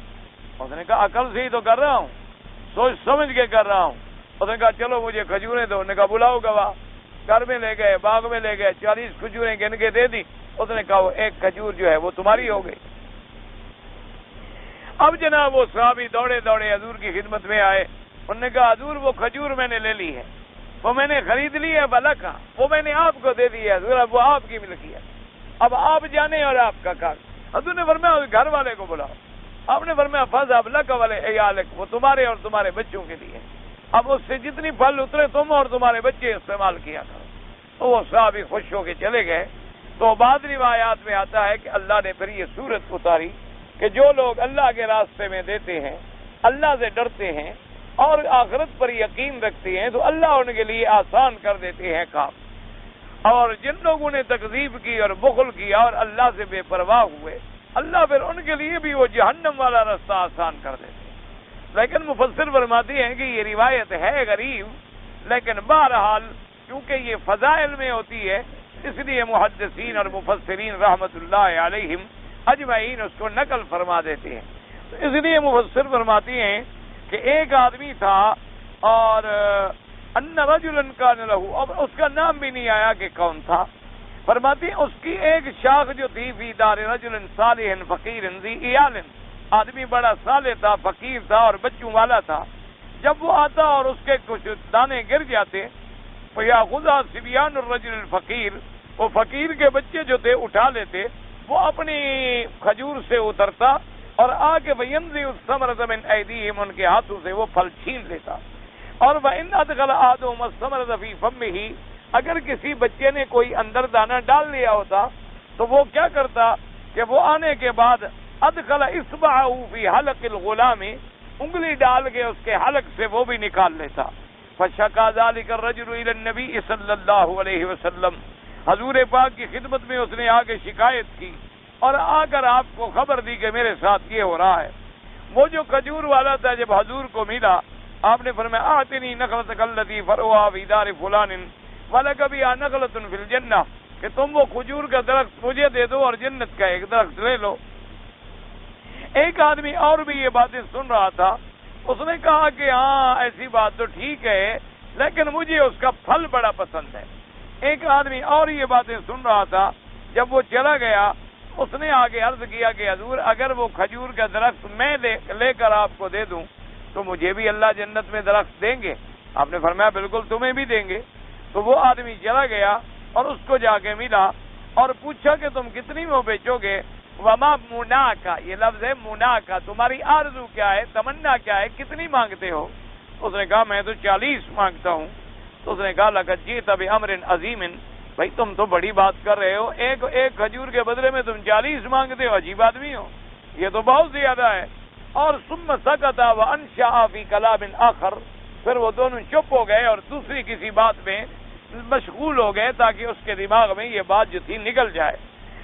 اس نے کہا عقل سے ہی تو کر رہا ہوں، سوچ سمجھ کے کر رہا ہوں۔ اس نے کہا چلو مجھے کھجوریں دو۔ انہوں نے کہا بلاؤ گواہ۔ گھر میں لے گئے، باغ میں لے گئے، 40 کھجوریں گن کے دے دی. اس نے کہا وہ ایک کھجور جو ہے وہ تمہاری ہو گئی. اب جناب وہ صحابی دوڑے دوڑے حضور کی خدمت میں آئے. انہوں نے کہا حضور وہ کھجور میں نے لے لی ہے، وہ میں نے خرید لی ہے بلا کا، وہ میں نے آپ کو دے دی ہے حضور، اب وہ آپ کی ملکی ہے، اب آپ جانے اور آپ کا کام. حضور نے فرمایا اس گھر والے کو بلاؤ. آپ نے فرمایا فضاب لک والے عیالک، وہ تمہارے اور تمہارے بچوں کے لیے، اب اس سے جتنی پھل اترے تم اور تمہارے بچے استعمال کیا کرو. تو وہ صحابی خوش ہو کے چلے گئے. تو بعد روایات میں آتا ہے کہ اللہ نے پھر یہ صورت اتاری کہ جو لوگ اللہ کے راستے میں دیتے ہیں، اللہ سے ڈرتے ہیں اور آخرت پر یقین رکھتے ہیں، تو اللہ ان کے لیے آسان کر دیتے ہیں کام. اور جن لوگوں نے تکذیب کی اور بخل کیا اور اللہ سے بے پرواہ ہوئے، اللہ پھر ان کے لیے بھی وہ جہنم والا رستہ آسان کر دیتے ہیں. لیکن مفسر فرماتے ہیں کہ یہ روایت ہے غریب، لیکن بہرحال کیونکہ یہ فضائل میں ہوتی ہے اس لیے محدثین اور مفسرین رحمت اللہ علیہم اجمعین اس کو نقل فرما دیتے ہیں. تو اس لیے مفسر فرماتے ہیں کہ ایک آدمی تھا اور ان رجلا کان لہ، اب اس کا نام بھی نہیں آیا کہ کون تھا. فرماتے ہیں اس کی ایک شاخ جو تھی فی دار رجل صالح فقیر ذی عیال، آدمی بڑا صالح تھا، فقیر تھا اور بچوں والا تھا. جب وہ آتا اور اس کے کچھ دانے گر جاتے فیاخذ صبیان الرجل الفقیر، وہ فقیر کے بچے جو تھے اٹھا لیتے، وہ اپنی کھجور سے اترتا اور آ کے وینزع الثمرۃ من ایدیہم، ان کے ہاتھوں سے وہ پھل چھین لیتا. اور وان ادخل احدہم الثمرۃ فی فمہ، اگر کسی بچے نے کوئی اندر دانہ ڈال لیا ہوتا تو وہ کیا کرتا کہ وہ آنے کے بعد ادخل اصبعہ فی حلق الغلام، انگلی ڈال کے اس کے حلق سے وہ بھی نکال لیتا. فشکا ذلک الرجل الی النبی صلی اللہ علیہ وسلم، حضور پاک کی خدمت میں اس نے آ کے شکایت کی اور آ کر آپ کو خبر دی کہ میرے ساتھ یہ ہو رہا ہے. وہ جو کھجور والا تھا جب حضور کو ملا، آپ نے فرمایا آتنی نخلتک التی فرعها فی دار فلان ولک بہا نخلۃ فی الجنہ، کہ تم وہ کھجور کا درخت مجھے دے دو اور جنت کا ایک درخت لے لو. ایک آدمی اور بھی یہ باتیں سن رہا تھا، اس نے کہا کہ ہاں ایسی بات تو ٹھیک ہے لیکن مجھے اس کا پھل بڑا پسند ہے. ایک آدمی اور یہ باتیں سن رہا تھا. جب وہ چلا گیا اس نے آگے عرض کیا کہ حضور اگر وہ کھجور کا درخت میں لے کر آپ کو دے دوں تو مجھے بھی اللہ جنت میں درخت دیں گے؟ آپ نے فرمایا بالکل تمہیں بھی دیں گے. تو وہ آدمی چلا گیا اور اس کو جا کے ملا اور پوچھا کہ تم کتنی میں بیچو گے؟ وما منا کا، یہ لفظ ہے منا کا، تمہاری آرزو کیا ہے، تمنا کیا ہے، کتنی مانگتے ہو؟ اس نے کہا میں تو 40 مانگتا ہوں. تو اس نے کہا لقد جئت بامر عظیم، بھائی تم تو بڑی بات کر رہے ہو، ایک کھجور کے بدلے میں تم 40 مانگتے ہو، عجیب آدمی ہو، یہ تو بہت زیادہ ہے. اور ثم سکت وانشأ فی کلام آخر، پھر وہ دونوں چپ ہو گئے اور دوسری کسی بات میں مشغول ہو گئے تاکہ اس کے دماغ میں یہ بات جو تھی نکل جائے.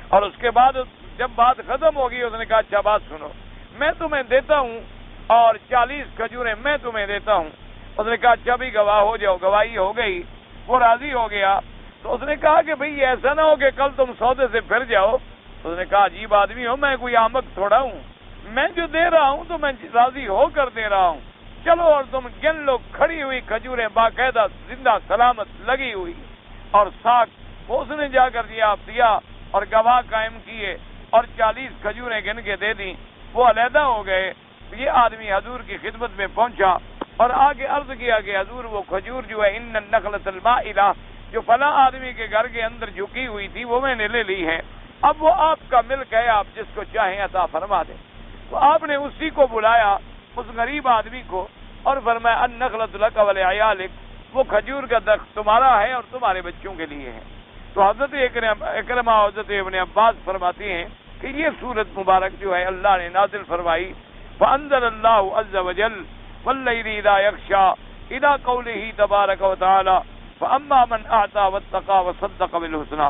اور اس کے بعد جب بات ختم ہوگی اس نے کہا اچھا بات سنو، میں تمہیں دیتا ہوں اور 40 کھجوریں میں تمہیں دیتا ہوں. اس نے کہا اچھا بھی گواہ ہو جاؤ. گواہی ہو گئی، وہ راضی ہو گیا. تو اس نے کہا کہ بھئی ایسا نہ ہو کہ کل تم سودے سے پھر جاؤ. اس نے کہا عجیب آدمی ہو، میں کوئی احمق تھوڑا ہوں، میں جو دے رہا ہوں تو میں راضی ہو کر دے رہا ہوں. چلو اور تم گن لو. کھڑی ہوئی کھجوریں باقاعدہ زندہ سلامت لگی ہوئی اور ساکھ وہ اس نے جا کر دیا اور گواہ قائم کیے اور 40 کھجوریں گن کے دے دیں. وہ علیحدہ ہو گئے. یہ آدمی حضور کی خدمت میں پہنچا اور آگے عرض کیا کہ حضور وہ کھجور جو ہے ان النخلۃ المائلہ، جو فلاں آدمی کے گھر کے اندر جھکی ہوئی تھی وہ میں نے لے لی ہے، اب وہ آپ کا ملک ہے، آپ جس کو چاہیں عطا فرما دیں. تو آپ نے اسی کو بلایا، اس غریب آدمی کو، اور فرمایا النخلۃ لک ولعیالک، وہ کھجور کا درخت تمہارا ہے اور تمہارے بچوں کے لیے ہے. تو حضرت اکرمہ حضرت ابن عباس فرماتے ہیں کہ یہ سورت مبارک جو ہے اللہ نے نازل فرمائی فانزل اللہ عز وجل واللیل اذا یغشی الی قولہ تبارک و تعالی فاما من اعطى واتقى وصدق بالحسنى.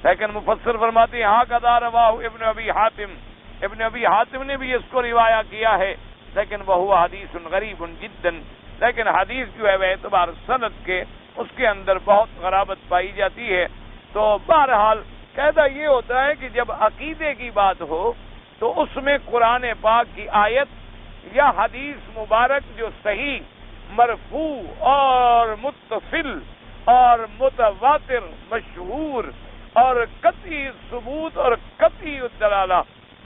لیکن مفسر فرماتے ہیں ہاں قضا رواہ ابن ابی حاتم، ابن ابی حاتم نے بھی اس کو روایہ کیا ہے، لیکن وہ حدیث غریب جدا، لیکن حدیث جو ہے وہ اعتبار سند کے اس کے اندر بہت غرابت پائی جاتی ہے. تو بہرحال قاعدہ یہ ہوتا ہے کہ جب عقیدے کی بات ہو تو اس میں قرآن پاک کی آیت یا حدیث مبارک جو صحیح مرفوع اور متصل اور متواتر مشہور اور قطعی ثبوت اور قطعی دلالہ،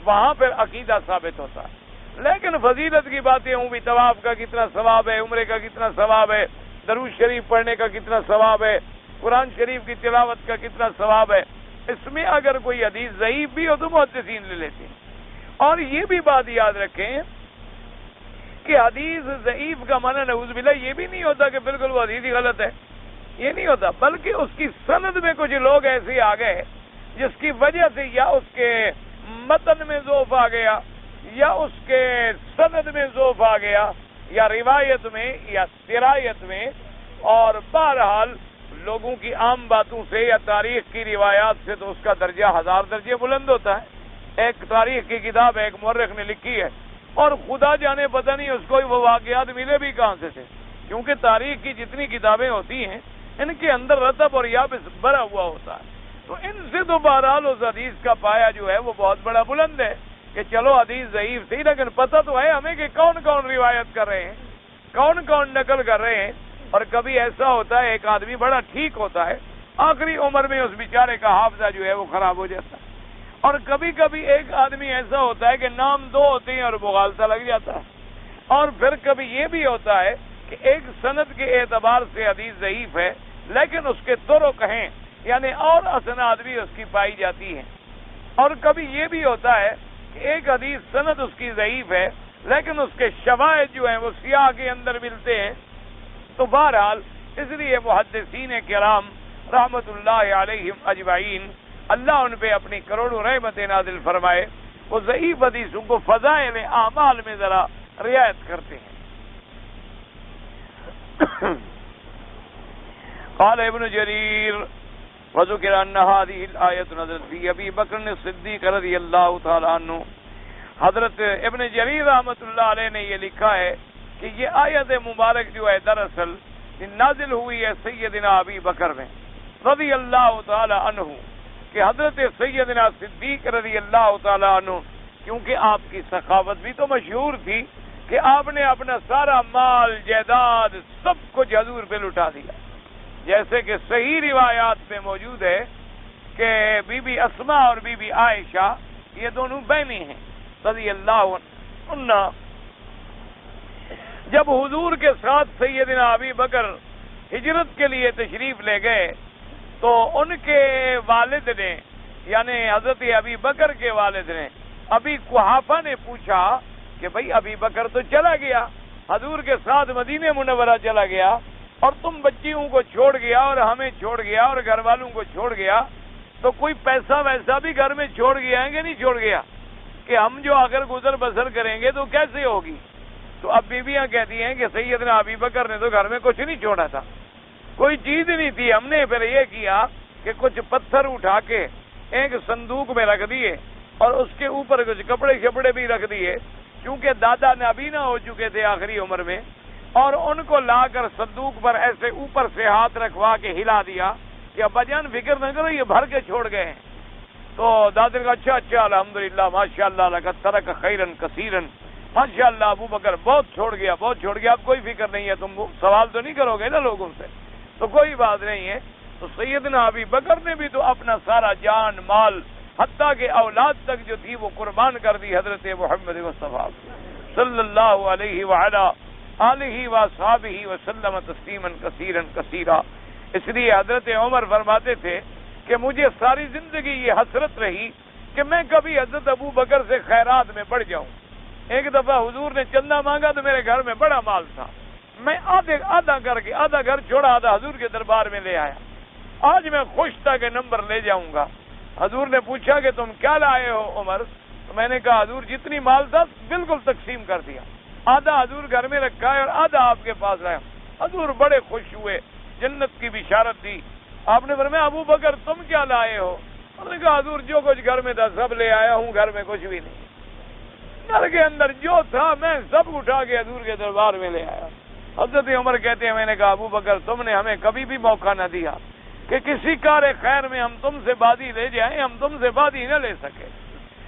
وہاں پھر عقیدہ ثابت ہوتا ہے۔ لیکن فضیلت کی باتیں ہوں بھی، طواف کا کتنا ثواب ہے، عمرے کا کتنا ثواب ہے، درود شریف پڑھنے کا کتنا ثواب ہے، قرآن شریف کی تلاوت کا کتنا ثواب ہے، اس میں اگر کوئی حدیث ضعیف بھی ہو تو محدثین لے لیتے ہیں۔ اور یہ بھی بات یاد رکھیں کہ حدیث ضعیف کا معنی نعوذ باللہ یہ بھی نہیں ہوتا کہ بالکل وہ حدیث ہی غلط ہے، یہ نہیں ہوتا، بلکہ اس کی سند میں کچھ لوگ ایسے آ گئے جس کی وجہ سے یا اس کے متن میں ضعف آ گیا، یا اس کے سند میں ضعف آ گیا، یا روایت میں یا سرایت میں، اور بہرحال لوگوں کی عام باتوں سے یا تاریخ کی روایات سے تو اس کا درجہ 1000 درجے بلند ہوتا ہے۔ ایک تاریخ کی کتاب ایک مورخ نے لکھی ہے، اور خدا جانے پتہ نہیں اس کو وہ واقعات ملے بھی کہاں سے تھے، کیونکہ تاریخ کی جتنی کتابیں ہوتی ہیں ان کے اندر رطب اور یابس بھرا ہوا ہوتا ہے، تو ان سے تو بہرحال اس حدیث کا پایا جو ہے وہ بہت بڑا بلند ہے کہ چلو حدیث ضعیف تھی، لیکن پتہ تو ہے ہمیں کہ کون کون روایت کر رہے ہیں، کون کون نقل کر رہے ہیں۔ اور کبھی ایسا ہوتا ہے ایک آدمی بڑا ٹھیک ہوتا ہے، آخری عمر میں اس بیچارے کا حافظہ جو ہے وہ خراب ہو جاتا ہے، اور کبھی کبھی ایک آدمی ایسا ہوتا ہے کہ نام دو ہوتے ہیں اور مغالطہ لگ جاتا ہے، اور پھر کبھی یہ بھی ہوتا ہے کہ ایک سند کے اعتبار سے حدیث ضعیف ہے لیکن اس کے طرق ہیں، یعنی اور اسناد بھی اس کی پائی جاتی ہیں، اور کبھی یہ بھی ہوتا ہے کہ ایک حدیث سند اس کی ضعیف ہے لیکن اس کے شواہد جو ہیں وہ سیاق کے اندر ملتے ہیں۔ تو بہرحال اس لیے محدثین کرام رحمت اللہ علیہم اجمعین، اللہ ان پہ اپنی کروڑوں رحمت نازل فرمائے، وہ ضعیف حدیثوں کو فضائل اعمال میں ذرا رعایت کرتے ہیں۔ قال ابن جریر وذکر ان هذه الآیۃ نزلت فی ابی بکر الصدیق رضی اللہ تعالی عنہ۔ حضرت ابن جریر رحمت اللہ علیہ نے یہ لکھا ہے کہ یہ آیت مبارک جو ہے دراصل نازل ہوئی ہے سیدنا ابی بکر میں رضی اللہ تعالی عنہ، کہ حضرت سیدنا صدیق رضی اللہ تعالی عنہ، کیونکہ آپ کی سخاوت بھی تو مشہور تھی کہ آپ نے اپنا سارا مال جائیداد سب کچھ حضور پہ لٹا دیا، جیسے کہ صحیح روایات میں موجود ہے کہ بی بی اسماء اور بی بی عائشہ یہ دونوں بہنیں ہیں رضی اللہ عنہ، جب حضور کے ساتھ سیدنا ابی بکر ہجرت کے لیے تشریف لے گئے تو ان کے والد نے، یعنی حضرت ابی بکر کے والد نے، ابی قحافہ نے پوچھا کہ بھئی ابی بکر تو چلا گیا، حضور کے ساتھ مدینہ منورہ چلا گیا، اور تم بچیوں کو چھوڑ گیا اور ہمیں چھوڑ گیا اور گھر والوں کو چھوڑ گیا، تو کوئی پیسہ ویسا بھی گھر میں چھوڑ گیا ہے کہ نہیں چھوڑ گیا، کہ ہم جو اگر گزر بسر کریں گے تو کیسے ہوگی؟ تو اب بیویاں کہتی ہیں کہ سیدنا ابی بکر نے تو گھر میں کچھ نہیں چھوڑا تھا، کوئی چیز نہیں تھی، ہم نے پھر یہ کیا کہ کچھ پتھر اٹھا کے ایک صندوق میں رکھ دیے اور اس کے اوپر کچھ کپڑے شپڑے بھی رکھ دیے، کیونکہ دادا نابینا ہو چکے تھے آخری عمر میں، اور ان کو لا کر صندوق پر ایسے اوپر سے ہاتھ رکھوا کے ہلا دیا کہ ابا جان فکر نہ کرو یہ بھر کے چھوڑ گئے ہیں۔ تو دادا نے کہا اچھا اچھا الحمدللہ ماشاء اللہ لقد ترک خیرن کثیرن، ماشاء اللہ ابو بکر بہت چھوڑ گیا بہت چھوڑ گیا، اب کوئی فکر نہیں ہے، تم سوال تو نہیں کرو گے نا لوگوں سے، تو کوئی بات نہیں ہے۔ تو سیدنا ابی بکر نے بھی تو اپنا سارا جان مال حتیٰ کہ اولاد تک جو تھی وہ قربان کر دی حضرت محمد مصطفیٰ صلی اللہ علیہ وعلا آلہ وصحبہ وسلم تسلیما کثیرا کثیرا۔ اس لیے حضرت عمر فرماتے تھے کہ مجھے ساری زندگی یہ حسرت رہی کہ میں کبھی حضرت ابو بکر سے خیرات میں بڑھ جاؤں۔ ایک دفعہ حضور نے چندہ مانگا تو میرے گھر میں بڑا مال تھا، میں آدھا کر کے آدھا گھر چھوڑا آدھا حضور کے دربار میں لے آیا، آج میں خوش تھا کہ نمبر لے جاؤں گا۔ حضور نے پوچھا کہ تم کیا لائے ہو عمر؟ تو میں نے کہا حضور جتنی مال تھا بالکل تقسیم کر دیا، آدھا حضور گھر میں رکھا ہے اور آدھا آپ کے پاس رہا۔ حضور بڑے خوش ہوئے، جنت کی بشارت دی۔ آپ نے فرمایا ابو بکر تم کیا لائے ہو؟ انہوں نے کہا حضور جو کچھ گھر میں تھا سب لے آیا ہوں، گھر میں کچھ بھی نہیں، گھر کے اندر جو تھا میں سب اٹھا کے حضور کے دربار میں لے آیا۔ حضرت عمر کہتے ہیں میں نے کہا ابو بکر تم نے ہمیں کبھی بھی موقع نہ دیا کہ کسی کار خیر میں ہم تم سے بادی لے جائیں، ہم تم سے بادی نہ لے سکے،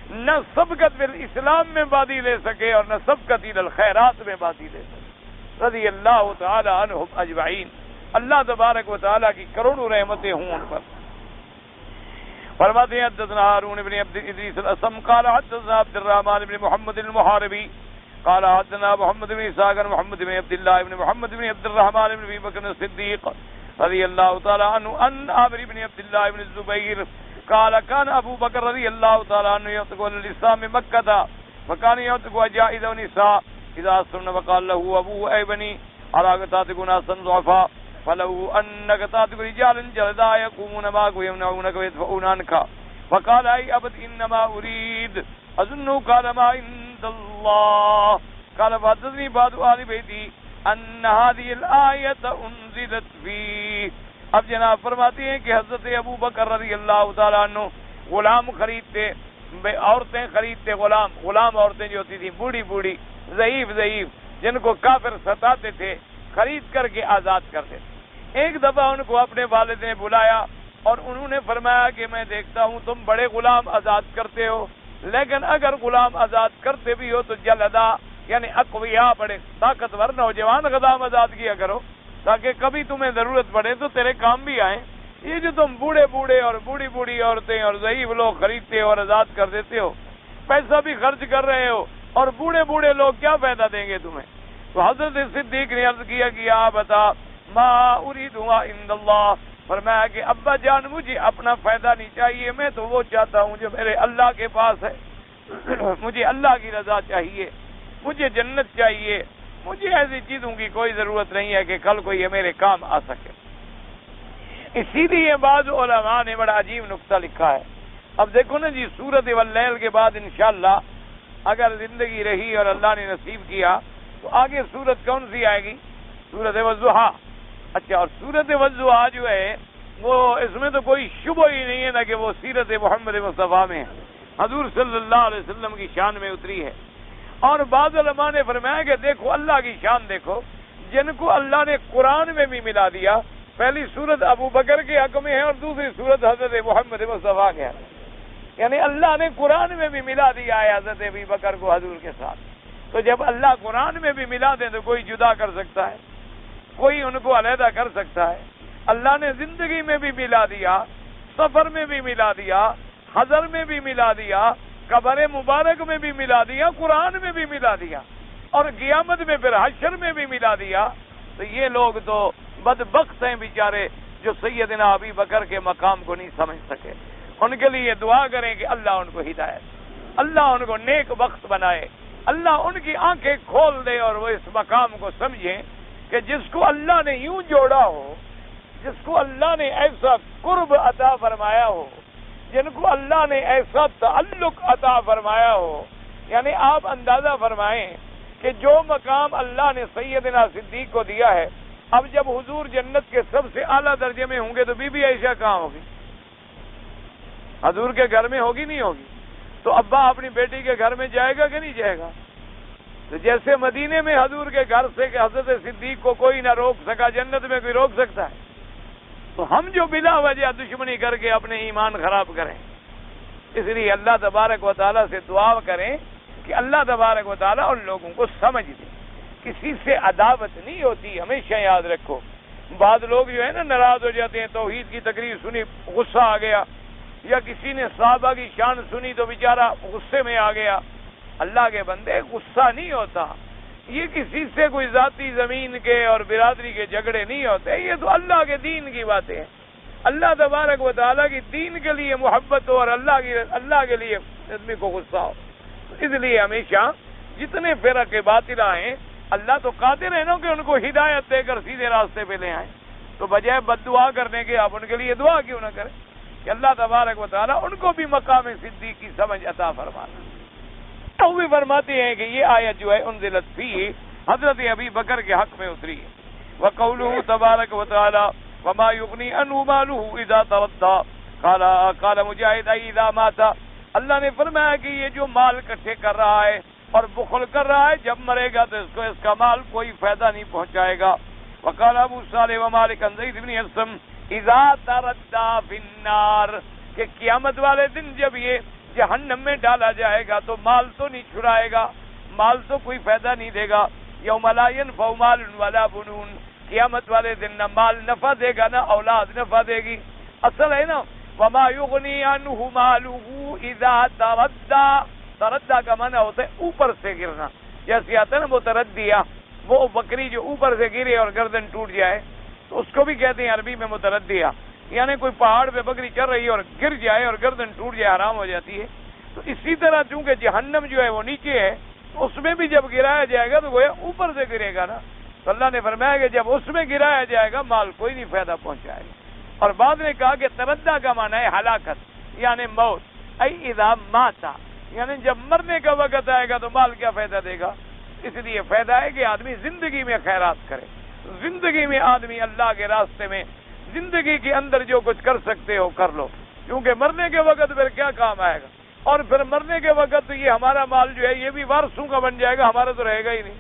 نہ سبقت بالاسلام میں بادی لے سکے اور نہ سبقت الخیرات میں بادی لے سکے رضی اللہ تعالی عنہم اجمعین۔ اللہ تبارک و تعالیٰ کی کروڑوں رحمتیں ہوں ان پر. فرماتے ہیں حدثنا ہارون بن عبد ادریس الاسم قال حدثنا عبد الرحمن بن محمد المحاربی قال حدثنا محمد بن اسحاق محمد بن عبد الله بن محمد بن عبد الرحمن بن ابي بكر الصديق رضي الله تعالى عنه ان عامر بن عبد الله بن الزبير قال كان ابو بكر رضي الله تعالى عنه يطلق الاسلام مكة فكان يطلق جائز ونساء اذا اسلمنا وقال له ابوه اي بني على تاتك ناسا ضعفاء فلو انك تاتك رجالا جلدا يقومون معك ويمنعونك ويدفعون عنك فقال اي ابد انما اريد اظنه قال ما عند الله قال فحدثني بعض اهل بيتي ان هذه الايه انزلت فيه. اب جناب فرماتے ہیں کہ حضرت ابو بکر رضی اللہ تعالیٰ عنہ غلام خریدتے، عورتیں خریدتے، غلام عورتیں جو ہوتی تھیں بوڑھی بوڑھی ضعیف جن کو کافر ستاتے تھے، خرید کر کے آزاد کرتے تھے. ایک دفعہ ان کو اپنے والد نے بلایا اور انہوں نے فرمایا کہ میں دیکھتا ہوں تم بڑے غلام آزاد کرتے ہو، لیکن اگر غلام آزاد کرتے بھی ہو تو جلدا یعنی اقویا بڑے طاقتور نوجوان غلام آزاد کیا کرو تاکہ کبھی تمہیں ضرورت پڑے تو تیرے کام بھی آئیں. یہ جو تم بوڑھے اور بوڑھی عورتیں اور ضعیف لوگ خریدتے ہو اور آزاد کر دیتے ہو، پیسہ بھی خرچ کر رہے ہو اور بوڑھے لوگ کیا فائدہ دیں گے تمہیں. تو حضرت صدیق نے عرض کیا کہ آپ بتا ما اریدها عند اللہ، فرمایا کہ ابا جان مجھے اپنا فائدہ نہیں چاہیے، میں تو وہ چاہتا ہوں جو میرے اللہ کے پاس ہے. مجھے اللہ کی رضا چاہیے، مجھے جنت چاہیے، مجھے ایسی چیزوں کی کوئی ضرورت نہیں ہے کہ کل کو یہ میرے کام آ سکے. اسی لیے بعض علماء نے بڑا عجیب نقطہ لکھا ہے. اب دیکھو نا جی، سورۃ واللیل کے بعد انشاءاللہ اگر زندگی رہی اور اللہ نے نصیب کیا تو آگے سورت کون سی آئے گی؟ سورۃ والضحیٰ. اچھا، اور سورۃ والضحیٰ جو ہے وہ اس میں تو کوئی شبہ ہی نہیں ہے نا کہ وہ سیرت محمد مصطفیٰ میں ہے، حضور صلی اللہ علیہ وسلم کی شان میں اتری ہے. اور بعض علماء نے فرمایا کہ دیکھو اللہ کی شان دیکھو، جن کو اللہ نے قرآن میں بھی ملا دیا. پہلی سورت ابو بکر کے حق میں ہے اور دوسری سورت حضرت محمد مصطفیٰ کے حق میں، یعنی اللہ نے قرآن میں بھی ملا دیا ہے حضرت ابو بکر کو حضور کے ساتھ. تو جب اللہ قرآن میں بھی ملا دے تو کوئی جدا کر سکتا ہے؟ کوئی ان کو علیحدہ کر سکتا ہے؟ اللہ نے زندگی میں بھی ملا دیا، سفر میں بھی ملا دیا، حضر میں بھی ملا دیا، قبر مبارک میں بھی ملا دیا، قرآن میں بھی ملا دیا، اور قیامت میں پھر حشر میں بھی ملا دیا. تو یہ لوگ تو بدبخت ہیں بیچارے جو سیدنا ابی بکر کے مقام کو نہیں سمجھ سکے. ان کے لیے دعا کریں کہ اللہ ان کو ہدایت، اللہ ان کو نیک بخت بنائے، اللہ ان کی آنکھیں کھول دے اور وہ اس مقام کو سمجھیں کہ جس کو اللہ نے یوں جوڑا ہو، جس کو اللہ نے ایسا قرب عطا فرمایا ہو، جن کو اللہ نے ایسا تعلق عطا فرمایا ہو. یعنی آپ اندازہ فرمائیں کہ جو مقام اللہ نے سیدنا صدیق کو دیا ہے، اب جب حضور جنت کے سب سے اعلیٰ درجے میں ہوں گے تو بی بی عائشہ کہاں ہوگی؟ حضور کے گھر میں ہوگی نہیں ہوگی؟ تو ابا اپنی بیٹی کے گھر میں جائے گا کہ نہیں جائے گا؟ تو جیسے مدینے میں حضور کے گھر سے کہ حضرت صدیق کو کوئی نہ روک سکا، جنت میں کوئی روک سکتا ہے؟ تو ہم جو بلا وجہ دشمنی کر کے اپنے ایمان خراب کریں، اس لیے اللہ تبارک و تعالیٰ سے دعا کریں کہ اللہ تبارک و تعالیٰ ان لوگوں کو سمجھ دے. کسی سے عداوت نہیں ہوتی، ہمیشہ یاد رکھو. بعض لوگ جو ہے نا ناراض ہو جاتے ہیں، توحید کی تقریر سنی غصہ آ گیا، یا کسی نے صحابہ کی شان سنی تو بیچارہ غصے میں آ گیا. اللہ کے بندے غصہ نہیں ہوتا، یہ کسی سے کوئی ذاتی زمین کے اور برادری کے جھگڑے نہیں ہوتے، یہ تو اللہ کے دین کی باتیں ہیں. اللہ تبارک و تعالیٰ کی دین کے لیے محبت ہو اور اللہ کے لیے آدمی کو غصہ ہو. اس لیے ہمیشہ جتنے فرق باطلہ ہیں، اللہ تو قادر ہے نا کہ ان کو ہدایت دے کر سیدھے راستے پہ لے آئیں. تو بجائے بد دعا کرنے کے آپ ان کے لیے دعا کیوں نہ کریں کہ اللہ تبارک و تعالیٰ ان کو بھی مقام صدیق کی سمجھ عطا فرمانا. وہ بھی فرماتے ہیں کہ یہ آیت جو ہے انزلت فی حضرت ابی بکر کے حق میں اتری ہے. وقولہ تبارک و تعالیٰ وما یغنی عنہ مالہ اذا تردى قال مجاہد اذا مات. اللہ نے فرمایا کہ یہ جو مال اکٹھے کر رہا ہے اور بخل کر رہا ہے، جب مرے گا تو اس کو اس کا مال کوئی فائدہ نہیں پہنچائے گا. وقال ابو صالح ومالک عن زید بن اسلم اذا تردى فی النار، کہ قیامت والے دن جب یہ جہنم میں ڈالا جائے گا تو مال تو نہیں چھڑائے گا، مال تو کوئی فائدہ نہیں دے گا. یوم لا ينفع مال ولا بنون، قیامت والے دن نہ مال نفع دے گا نہ اولاد نفع دے گی. اصل ہے نا وما یغنی عنہ مالہ اذا تردی. تردی کا معنی ہوتا ہے اوپر سے گرنا. جیسے آتا ہے نا متردیہ، وہ بکری جو اوپر سے گرے اور گردن ٹوٹ جائے تو اس کو بھی کہتے ہیں عربی میں متردیہ. یعنی کوئی پہاڑ پہ بکری چل رہی ہے اور گر جائے اور گردن ٹوٹ جائے، حرام ہو جاتی ہے. تو اسی طرح چونکہ جہنم جو ہے وہ نیچے ہے، تو اس میں بھی جب گرایا جائے گا تو گویا اوپر سے گرے گا نا. تو اللہ نے فرمایا کہ جب اس میں گرایا جائے گا مال کوئی نہیں فائدہ پہنچائے گا. اور بعد نے کہا کہ تردہ کا معنی ہے ہلاکت یعنی موت. ای اذا ماتا یعنی جب مرنے کا وقت آئے گا تو مال کیا فائدہ دے گا. اس لیے فائدہ ہے کہ آدمی زندگی میں خیرات کرے. زندگی میں آدمی اللہ کے راستے میں زندگی کے اندر جو کچھ کر سکتے ہو کر لو، کیونکہ مرنے کے وقت پھر کیا کام آئے گا. اور پھر مرنے کے وقت تو یہ ہمارا مال جو ہے یہ بھی وارثوں کا بن جائے گا، ہمارا تو رہے گا ہی نہیں،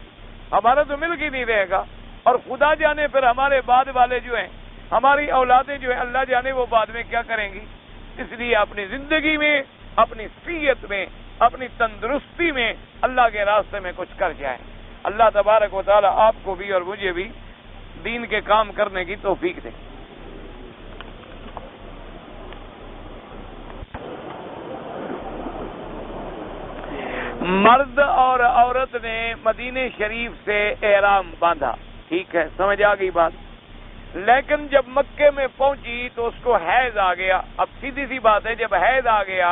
ہمارا تو ملک ہی نہیں رہے گا. اور خدا جانے پھر ہمارے بعد والے جو ہیں، ہماری اولادیں جو ہیں، اللہ جانے وہ بعد میں کیا کریں گی. اس لیے اپنی زندگی میں، اپنی صحت میں، اپنی تندرستی میں اللہ کے راستے میں کچھ کر جائیں. اللہ تبارک و تعالی آپ کو بھی اور مجھے بھی دین کے کام کرنے کی توفیق دے. مرد اور عورت نے مدینہ شریف سے احرام باندھا، ٹھیک ہے، سمجھ آ گئی بات. لیکن جب مکے میں پہنچی تو اس کو حیض آ گیا. اب سیدھی سی بات ہے، جب حیض آ گیا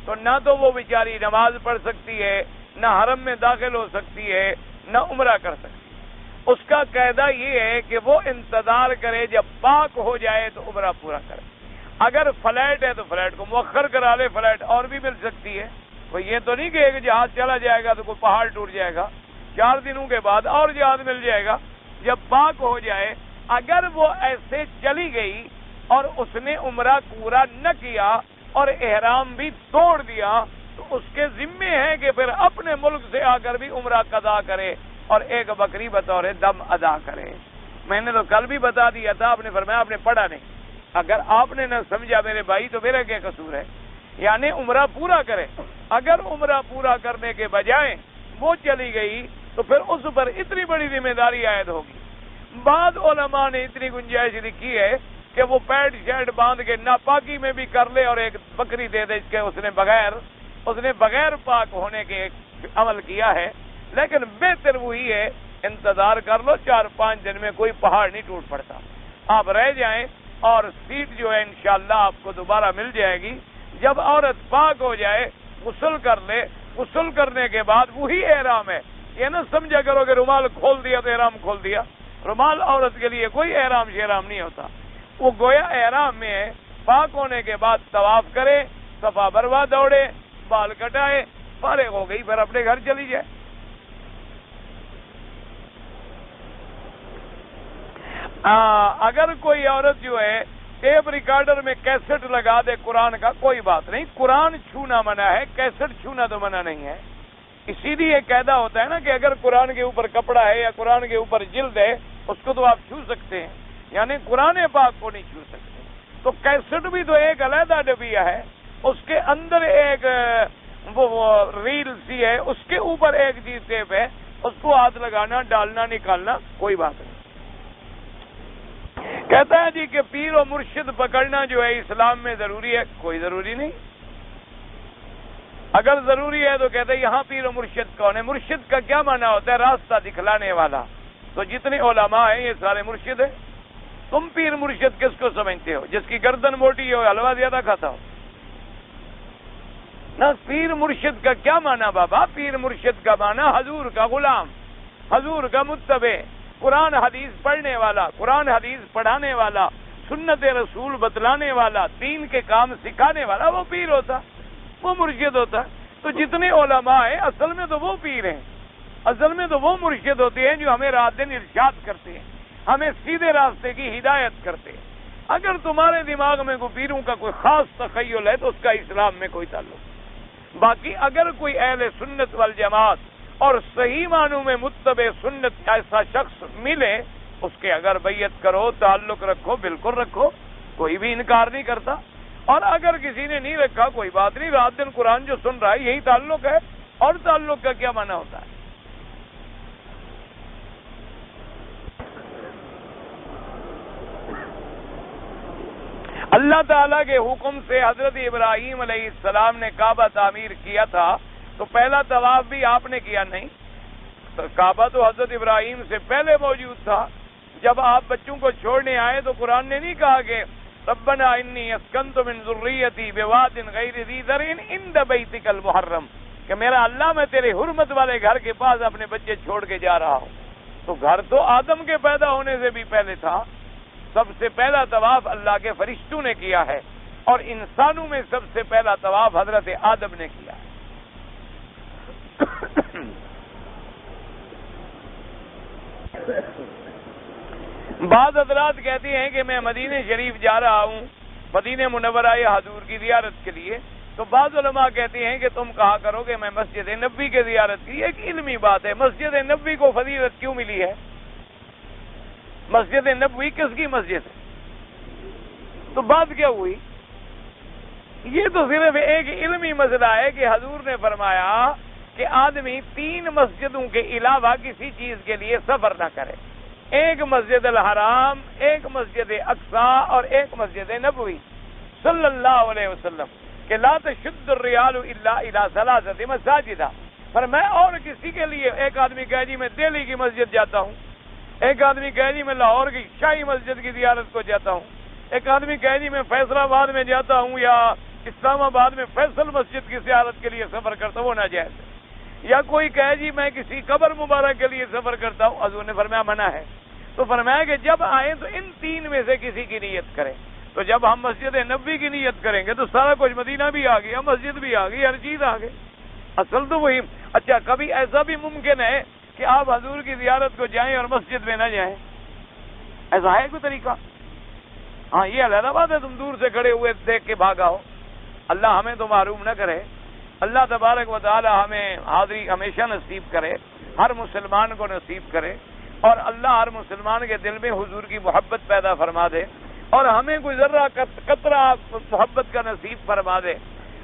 تو نہ تو وہ بیچاری نماز پڑھ سکتی ہے، نہ حرم میں داخل ہو سکتی ہے، نہ عمرہ کر سکتی. اس کا قاعدہ یہ ہے کہ وہ انتظار کرے جب پاک ہو جائے تو عمرہ پورا کرے. اگر فلائٹ ہے تو فلائٹ کو مؤخر کرا لے، فلائٹ اور بھی مل سکتی ہے. کوئی یہ تو نہیں کہ جہاز چلا جائے گا تو کوئی پہاڑ ٹوٹ جائے گا، 4 دنوں کے بعد اور جہاز مل جائے گا. جب پاک ہو جائے، اگر وہ ایسے چلی گئی اور اس نے عمرہ پورا نہ کیا اور احرام بھی توڑ دیا تو اس کے ذمے ہے کہ پھر اپنے ملک سے آ کر بھی عمرہ قضا کرے اور ایک بکری بطور دم ادا کرے. میں نے تو کل بھی بتا دیا تھا، آپ نے فرمایا آپ نے پڑھا نہیں. اگر آپ نے نہ سمجھا میرے بھائی تو میرا کیا قصور ہے. یعنی عمرہ پورا کرے. اگر عمرہ پورا کرنے کے بجائے وہ چلی گئی تو پھر اس پر اتنی بڑی ذمہ داری عائد ہوگی. بعض علماء نے اتنی گنجائش لکھی ہے کہ وہ پینٹ شرٹ باندھ کے ناپاکی میں بھی کر لے اور ایک بکری دے دے کہ اس نے بغیر پاک ہونے کے عمل کیا ہے. لیکن بہتر وہی ہے انتظار کر لو، 4-5 دن میں کوئی پہاڑ نہیں ٹوٹ پڑتا. آپ رہ جائیں اور سیٹ جو ہے انشاءاللہ آپ کو دوبارہ مل جائے گی. جب عورت پاک ہو جائے غسل کر لے، غسل کرنے کے بعد وہی احرام ہے. یہ نہ سمجھا کرو کہ رومال کھول دیا تو احرام کھول دیا. رومال عورت کے لیے کوئی احرام شہرام نہیں ہوتا. وہ گویا احرام میں ہے. پاک ہونے کے بعد طواف کرے، صفا مروہ دوڑے، بال کٹائے، فارغ ہو گئی، پھر اپنے گھر چلی جائے. اگر کوئی عورت جو ہے ٹیپ ریکارڈر میں کیسٹ لگا دے قرآن کا، کوئی بات نہیں. قرآن چھونا منع ہے، کیسٹ چھونا تو منع نہیں ہے. اسی لیے قاعدہ ہوتا ہے نا کہ اگر قرآن کے اوپر کپڑا ہے یا قرآن کے اوپر جلد ہے اس کو تو آپ چھو سکتے ہیں، یعنی قرآن پاک کو نہیں چھو سکتے. تو کیسٹ بھی تو ایک علیحدہ ڈبیا ہے، اس کے اندر ایک وہ ریل سی ہے، اس کے اوپر ایک چیز ٹیپ ہے، اس کو ہاتھ لگانا، ڈالنا، نکالنا کوئی بات نہیں. کہتا ہے جی کہ پیر و مرشد پکڑنا جو ہے اسلام میں ضروری ہے. کوئی ضروری نہیں. اگر ضروری ہے تو کہتے ہیں یہاں پیر و مرشد کون ہے؟ مرشد کا کیا معنی ہوتا ہے؟ راستہ دکھلانے والا. تو جتنے علماء ہیں یہ سارے مرشد ہیں. تم پیر مرشد کس کو سمجھتے ہو؟ جس کی گردن موٹی ہو، حلوہ زیادہ کھاتا ہو نہ. پیر مرشد کا کیا معنی بابا؟ پیر مرشد کا معنی حضور کا غلام، حضور کا متبع، قرآن حدیث پڑھنے والا، قرآن حدیث پڑھانے والا، سنت رسول بتلانے والا، دین کے کام سکھانے والا، وہ پیر ہوتا، وہ مرشد ہوتا. تو جتنے علماء ہیں اصل میں تو وہ پیر ہیں، اصل میں تو وہ مرشد ہوتے ہیں جو ہمیں رات دن ارشاد کرتے ہیں، ہمیں سیدھے راستے کی ہدایت کرتے ہیں. اگر تمہارے دماغ میں کوئی پیروں کا کوئی خاص تخیل ہے تو اس کا اسلام میں کوئی تعلق. باقی اگر کوئی اہل سنت والجماعت اور صحیح معنوں میں متبع سنت ایسا شخص ملے، اس کے اگر بیعت کرو، تعلق رکھو، بالکل رکھو، کوئی بھی انکار نہیں کرتا. اور اگر کسی نے نہیں رکھا کوئی بات نہیں، رات دن قرآن جو سن رہا ہے یہی تعلق ہے. اور تعلق کا کیا معنی ہوتا ہے؟ اللہ تعالیٰ کے حکم سے حضرت ابراہیم علیہ السلام نے کعبہ تعمیر کیا تھا، تو پہلا طواف بھی آپ نے کیا نہیں؟ کعبہ تو حضرت ابراہیم سے پہلے موجود تھا۔ جب آپ بچوں کو چھوڑنے آئے تو قرآن نے نہیں کہا کہ ربنا انی اسکنت من ذریتی بواد غیر ذی زرع عند بیتک المحرم، کہ میرا اللہ میں تیرے حرمت والے گھر کے پاس اپنے بچے چھوڑ کے جا رہا ہوں۔ تو گھر تو آدم کے پیدا ہونے سے بھی پہلے تھا۔ سب سے پہلا طواف اللہ کے فرشتوں نے کیا ہے، اور انسانوں میں سب سے پہلا طواف حضرت آدم نے کیا ہے۔ بعض حضرات کہتے ہیں کہ میں مدینہ شریف جا رہا ہوں، مدینہ منورہ حضور کی زیارت کے لیے، تو بعض علماء کہتے ہیں کہ تم کہا کرو کہ میں مسجد نبوی کی زیارت کی۔ ایک علمی بات ہے، مسجد نبوی کو فضیلت کیوں ملی ہے؟ مسجد نبوی کس کی مسجد ہے؟ تو بات کیا ہوئی؟ یہ تو صرف ایک علمی مسئلہ ہے کہ حضور نے فرمایا کہ آدمی 3 مسجدوں کے علاوہ کسی چیز کے لیے سفر نہ کرے، ایک مسجد الحرام، ایک مسجد اقصی اور ایک مسجد نبوی صلی اللہ علیہ وسلم، کہ لا تشد الرحال الا الى 3 مساجد۔ پر میں اور کسی کے لیے، ایک آدمی کہے جی میں دہلی کی مسجد جاتا ہوں، ایک آدمی کہے جی میں لاہور کی شاہی مسجد کی زیارت کو جاتا ہوں، ایک آدمی کہے جی میں فیصل آباد میں جاتا ہوں یا اسلام آباد میں فیصل مسجد کی زیارت کے لیے سفر کرتا ہوں، وہ ناجائز ہے۔ یا کوئی کہے جی میں کسی قبر مبارک کے لیے سفر کرتا ہوں، حضور نے فرمایا منع ہے۔ تو فرمایا کہ جب آئیں تو ان 3 میں سے کسی کی نیت کریں۔ تو جب ہم مسجد نبوی کی نیت کریں گے تو سارا کچھ مدینہ بھی آ گیا، مسجد بھی آ گئی، ہر چیز آ گئی۔ اصل تو وہی۔ اچھا، کبھی ایسا بھی ممکن ہے کہ آپ حضور کی زیارت کو جائیں اور مسجد میں نہ جائیں؟ ایسا ہے کوئی طریقہ؟ ہاں، یہ علیحدہ بات ہے، تم دور سے کھڑے ہوئے دیکھ کے بھاگا ہو۔ اللہ ہمیں تو معروم نہ کرے۔ اللہ تبارک و تعالی ہمیں حاضری ہمیشہ نصیب کرے، ہر مسلمان کو نصیب کرے، اور اللہ ہر مسلمان کے دل میں حضور کی محبت پیدا فرما دے، اور ہمیں کوئی ذرہ قطرہ محبت کا نصیب فرما دے۔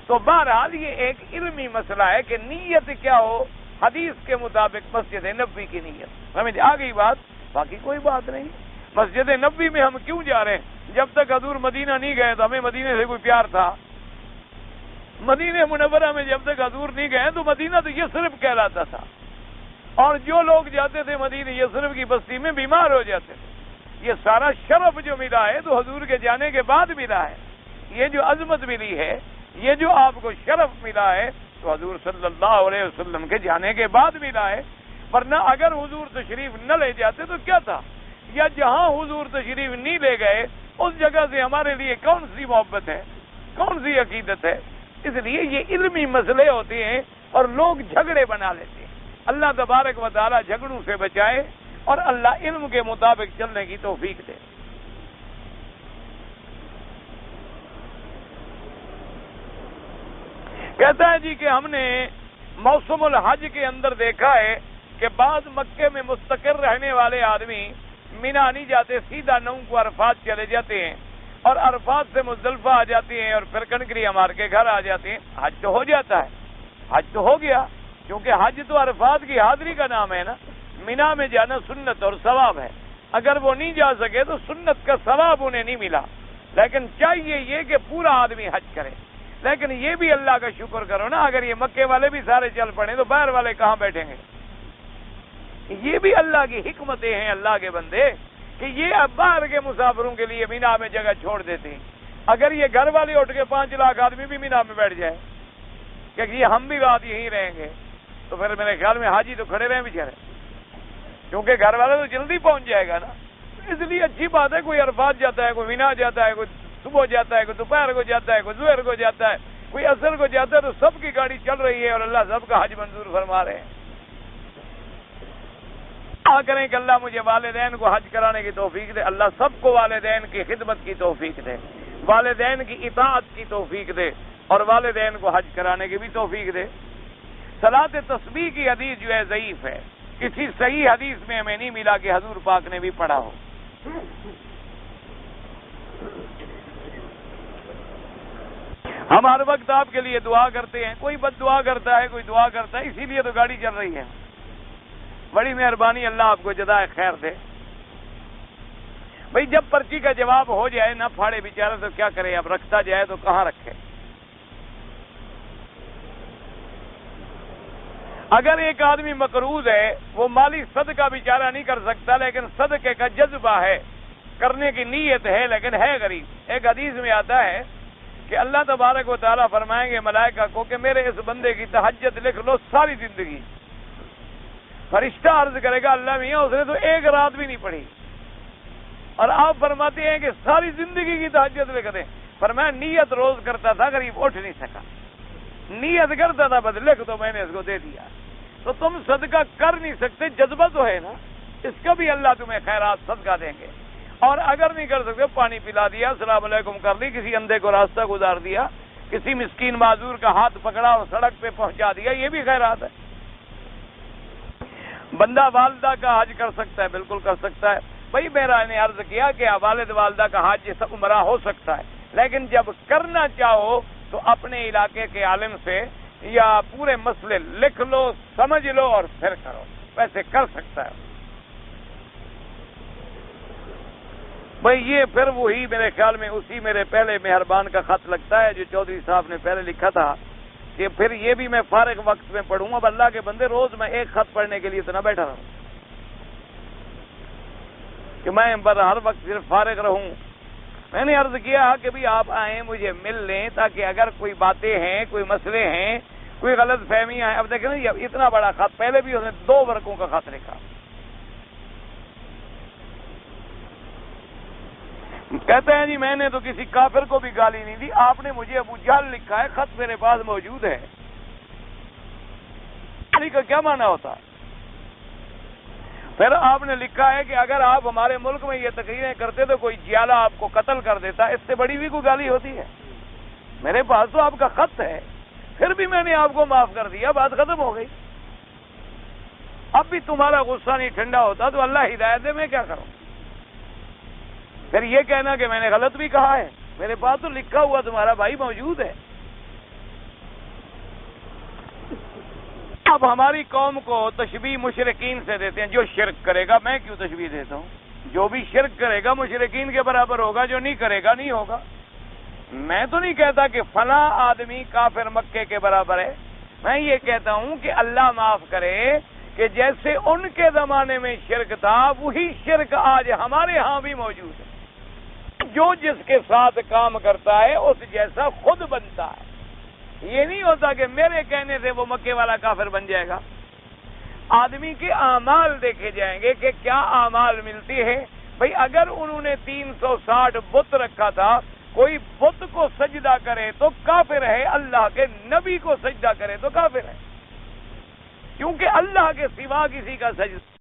تو بہرحال یہ ایک علمی مسئلہ ہے کہ نیت کیا ہو، حدیث کے مطابق مسجد نبوی کی نیت۔ ہمیں آ گئی بات، باقی کوئی بات نہیں۔ مسجد نبوی میں ہم کیوں جا رہے ہیں؟ جب تک حضور مدینہ نہیں گئے تو ہمیں مدینہ سے کوئی پیار تھا؟ مدینہ منورہ میں جب تک حضور نہیں گئے تو مدینہ تو یثرب کہلاتا تھا، اور جو لوگ جاتے تھے مدینہ یثرب کی بستی میں بیمار ہو جاتے تھے۔ یہ سارا شرف جو ملا ہے تو حضور کے جانے کے بعد ملا ہے۔ یہ جو عظمت ملی ہے، یہ جو آپ کو شرف ملا ہے، تو حضور صلی اللہ علیہ وسلم کے جانے کے بعد ملا ہے۔ ورنہ اگر حضور تشریف نہ لے جاتے تو کیا تھا؟ یا جہاں حضور تشریف نہیں لے گئے اس جگہ سے ہمارے لیے کون سی محبت ہے، کون سی عقیدت ہے؟ اس لیے یہ علمی مسئلے ہوتے ہیں اور لوگ جھگڑے بنا لیتے ہیں۔ اللہ تبارک و تعالی جھگڑوں سے بچائے اور اللہ علم کے مطابق چلنے کی توفیق دے۔ کہتا ہے جی کہ ہم نے موسم الحج کے اندر دیکھا ہے کہ بعض مکے میں مستقر رہنے والے آدمی مینا نہیں جاتے، سیدھا 9 کو عرفات چلے جاتے ہیں، اور عرفات سے مزدلفہ آ جاتے ہیں اور پھر کنکریاں مار کے گھر آ جاتے ہیں۔ حج تو ہو جاتا ہے، حج تو ہو گیا، کیونکہ حج تو عرفات کی حاضری کا نام ہے نا۔ مینا میں جانا سنت اور ثواب ہے، اگر وہ نہیں جا سکے تو سنت کا ثواب انہیں نہیں ملا، لیکن چاہیے یہ کہ پورا آدمی حج کرے۔ لیکن یہ بھی اللہ کا شکر کرو نا، اگر یہ مکے والے بھی سارے چل پڑے تو باہر والے کہاں بیٹھیں گے؟ یہ بھی اللہ کی حکمتیں ہیں اللہ کے بندے، کہ یہ اب باہر کے مسافروں کے لیے مینا میں جگہ چھوڑ دیتے ہیں۔ اگر یہ گھر والے اٹھ کے 5 لاکھ آدمی بھی مینا میں بیٹھ جائے کہ یہ ہم بھی رات یہیں رہیں گے، تو پھر میرے خیال میں حاجی تو کھڑے رہیں بیچارے، کیونکہ گھر والا تو جلدی پہنچ جائے گا نا۔ اس لیے اچھی بات ہے، کوئی عرفات جاتا ہے، کوئی مینا جاتا ہے، کوئی صبح جاتا ہے، کوئی دوپہر کو جاتا ہے، کوئی ظہر کو جاتا ہے، کوئی عصر کو جاتا ہے، تو سب کی گاڑی چل رہی ہے اور اللہ سب کا حج منظور فرما رہے ہیں۔ کریں کہ اللہ مجھے والدین کو حج کرانے کی توفیق دے، اللہ سب کو والدین کی خدمت کی توفیق دے، والدین کی اطاعت کی توفیق دے، اور والدین کو حج کرانے کی بھی توفیق دے۔ صلاۃ تسبیح کی حدیث جو ہے ضعیف ہے، کسی صحیح حدیث میں ہمیں نہیں ملا کہ حضور پاک نے بھی پڑھا ہو۔ ہم ہر وقت آپ کے لیے دعا کرتے ہیں، کوئی بد دعا کرتا ہے، کوئی دعا کرتا ہے، اسی لیے تو گاڑی چل رہی ہے۔ بڑی مہربانی، اللہ آپ کو جزائے خیر دے۔ بھئی جب پرچی کا جواب ہو جائے نہ پھاڑے بیچارہ تو کیا کرے، اب رکھتا جائے تو کہاں رکھے۔ اگر ایک آدمی مقروض ہے، وہ مالی صدقہ بیچارہ نہیں کر سکتا، لیکن صدقے کا جذبہ ہے، کرنے کی نیت ہے، لیکن ہے غریب۔ ایک حدیث میں آتا ہے کہ اللہ تبارک و تعالیٰ فرمائیں گے ملائکہ کو کہ میرے اس بندے کی تہجد لکھ لو ساری زندگی۔ فرشتہ عرض کرے گا اللہ میاں اس نے تو ایک رات بھی نہیں پڑھی، اور آپ فرماتے ہیں کہ ساری زندگی کی تہجد لکھ دیں۔ فرمایا نیت روز کرتا تھا، غریب اٹھ نہیں سکا، نیت کرتا تھا بس لکھ تو میں نے اس کو دے دیا۔ تو تم صدقہ کر نہیں سکتے، جذبہ تو ہے نا، اس کا بھی اللہ تمہیں خیرات صدقہ دیں گے۔ اور اگر نہیں کر سکتے، پانی پلا دیا، السلام علیکم کر لی، کسی اندھے کو راستہ گزار دیا، کسی مسکین معذور کا ہاتھ پکڑا اور سڑک پہ پہنچا دیا، یہ بھی خیرات ہے۔ بندہ والدہ کا حج کر سکتا ہے، بالکل کر سکتا ہے۔ بھائی میرا نے عرض کیا کہ والد والدہ کا حج عمرہ ہو سکتا ہے، لیکن جب کرنا چاہو تو اپنے علاقے کے عالم سے یا پورے مسئلے لکھ لو، سمجھ لو اور پھر کرو، ویسے کر سکتا ہے۔ بھئی یہ پھر وہی میرے خیال میں اسی میرے پہلے مہربان کا خط لگتا ہے جو چودھری صاحب نے پہلے لکھا تھا کہ پھر یہ بھی میں فارغ وقت میں پڑھوں۔ اب اللہ کے بندے روز میں ایک خط پڑھنے کے لیے تو نہ بیٹھا رہوں کہ میں ہر وقت صرف فارغ رہوں۔ میں نے عرض کیا کہ بھی آپ آئیں مجھے مل لیں تاکہ اگر کوئی باتیں ہیں، کوئی مسئلے ہیں، کوئی غلط فہمیاں ہیں۔ اب دیکھیں نا اتنا بڑا خط، پہلے بھی اس نے 2 ورقوں کا خط لکھا۔ کہتے ہیں جی میں نے تو کسی کافر کو بھی گالی نہیں دی، آپ نے مجھے ابو جہل لکھا ہے، خط میرے پاس موجود ہے۔ گالی کا کیا معنی ہوتا؟ پھر آپ نے لکھا ہے کہ اگر آپ ہمارے ملک میں یہ تقریریں کرتے تو کوئی جیالہ آپ کو قتل کر دیتا، اس سے بڑی بھی کوئی گالی ہوتی ہے؟ میرے پاس تو آپ کا خط ہے، پھر بھی میں نے آپ کو معاف کر دیا، بات ختم ہو گئی۔ اب بھی تمہارا غصہ نہیں ٹھنڈا ہوتا تو اللہ ہدایت دے، میں کیا کروں؟ پھر یہ کہنا کہ میں نے غلط بھی کہا ہے، میرے پاس تو لکھا ہوا تمہارا بھائی موجود ہے۔ اب ہماری قوم کو تشبیہ مشرکین سے دیتے ہیں، جو شرک کرے گا، میں کیوں تشبیہ دیتا ہوں؟ جو بھی شرک کرے گا مشرکین کے برابر ہوگا، جو نہیں کرے گا نہیں ہوگا۔ میں تو نہیں کہتا کہ فلاں آدمی کافر مکے کے برابر ہے، میں یہ کہتا ہوں کہ اللہ معاف کرے کہ جیسے ان کے زمانے میں شرک تھا وہی شرک آج ہمارے ہاں بھی موجود ہے۔ جو جس کے ساتھ کام کرتا ہے اس جیسا خود بنتا ہے۔ یہ نہیں ہوتا کہ میرے کہنے سے وہ مکے والا کافر بن جائے گا۔ آدمی کے اعمال دیکھے جائیں گے کہ کیا اعمال ملتی ہے۔ بھئی اگر انہوں نے 360 بت رکھا تھا، کوئی بت کو سجدہ کرے تو کافر ہے، اللہ کے نبی کو سجدہ کرے تو کافر ہے، کیونکہ اللہ کے سوا کسی کا سجدہ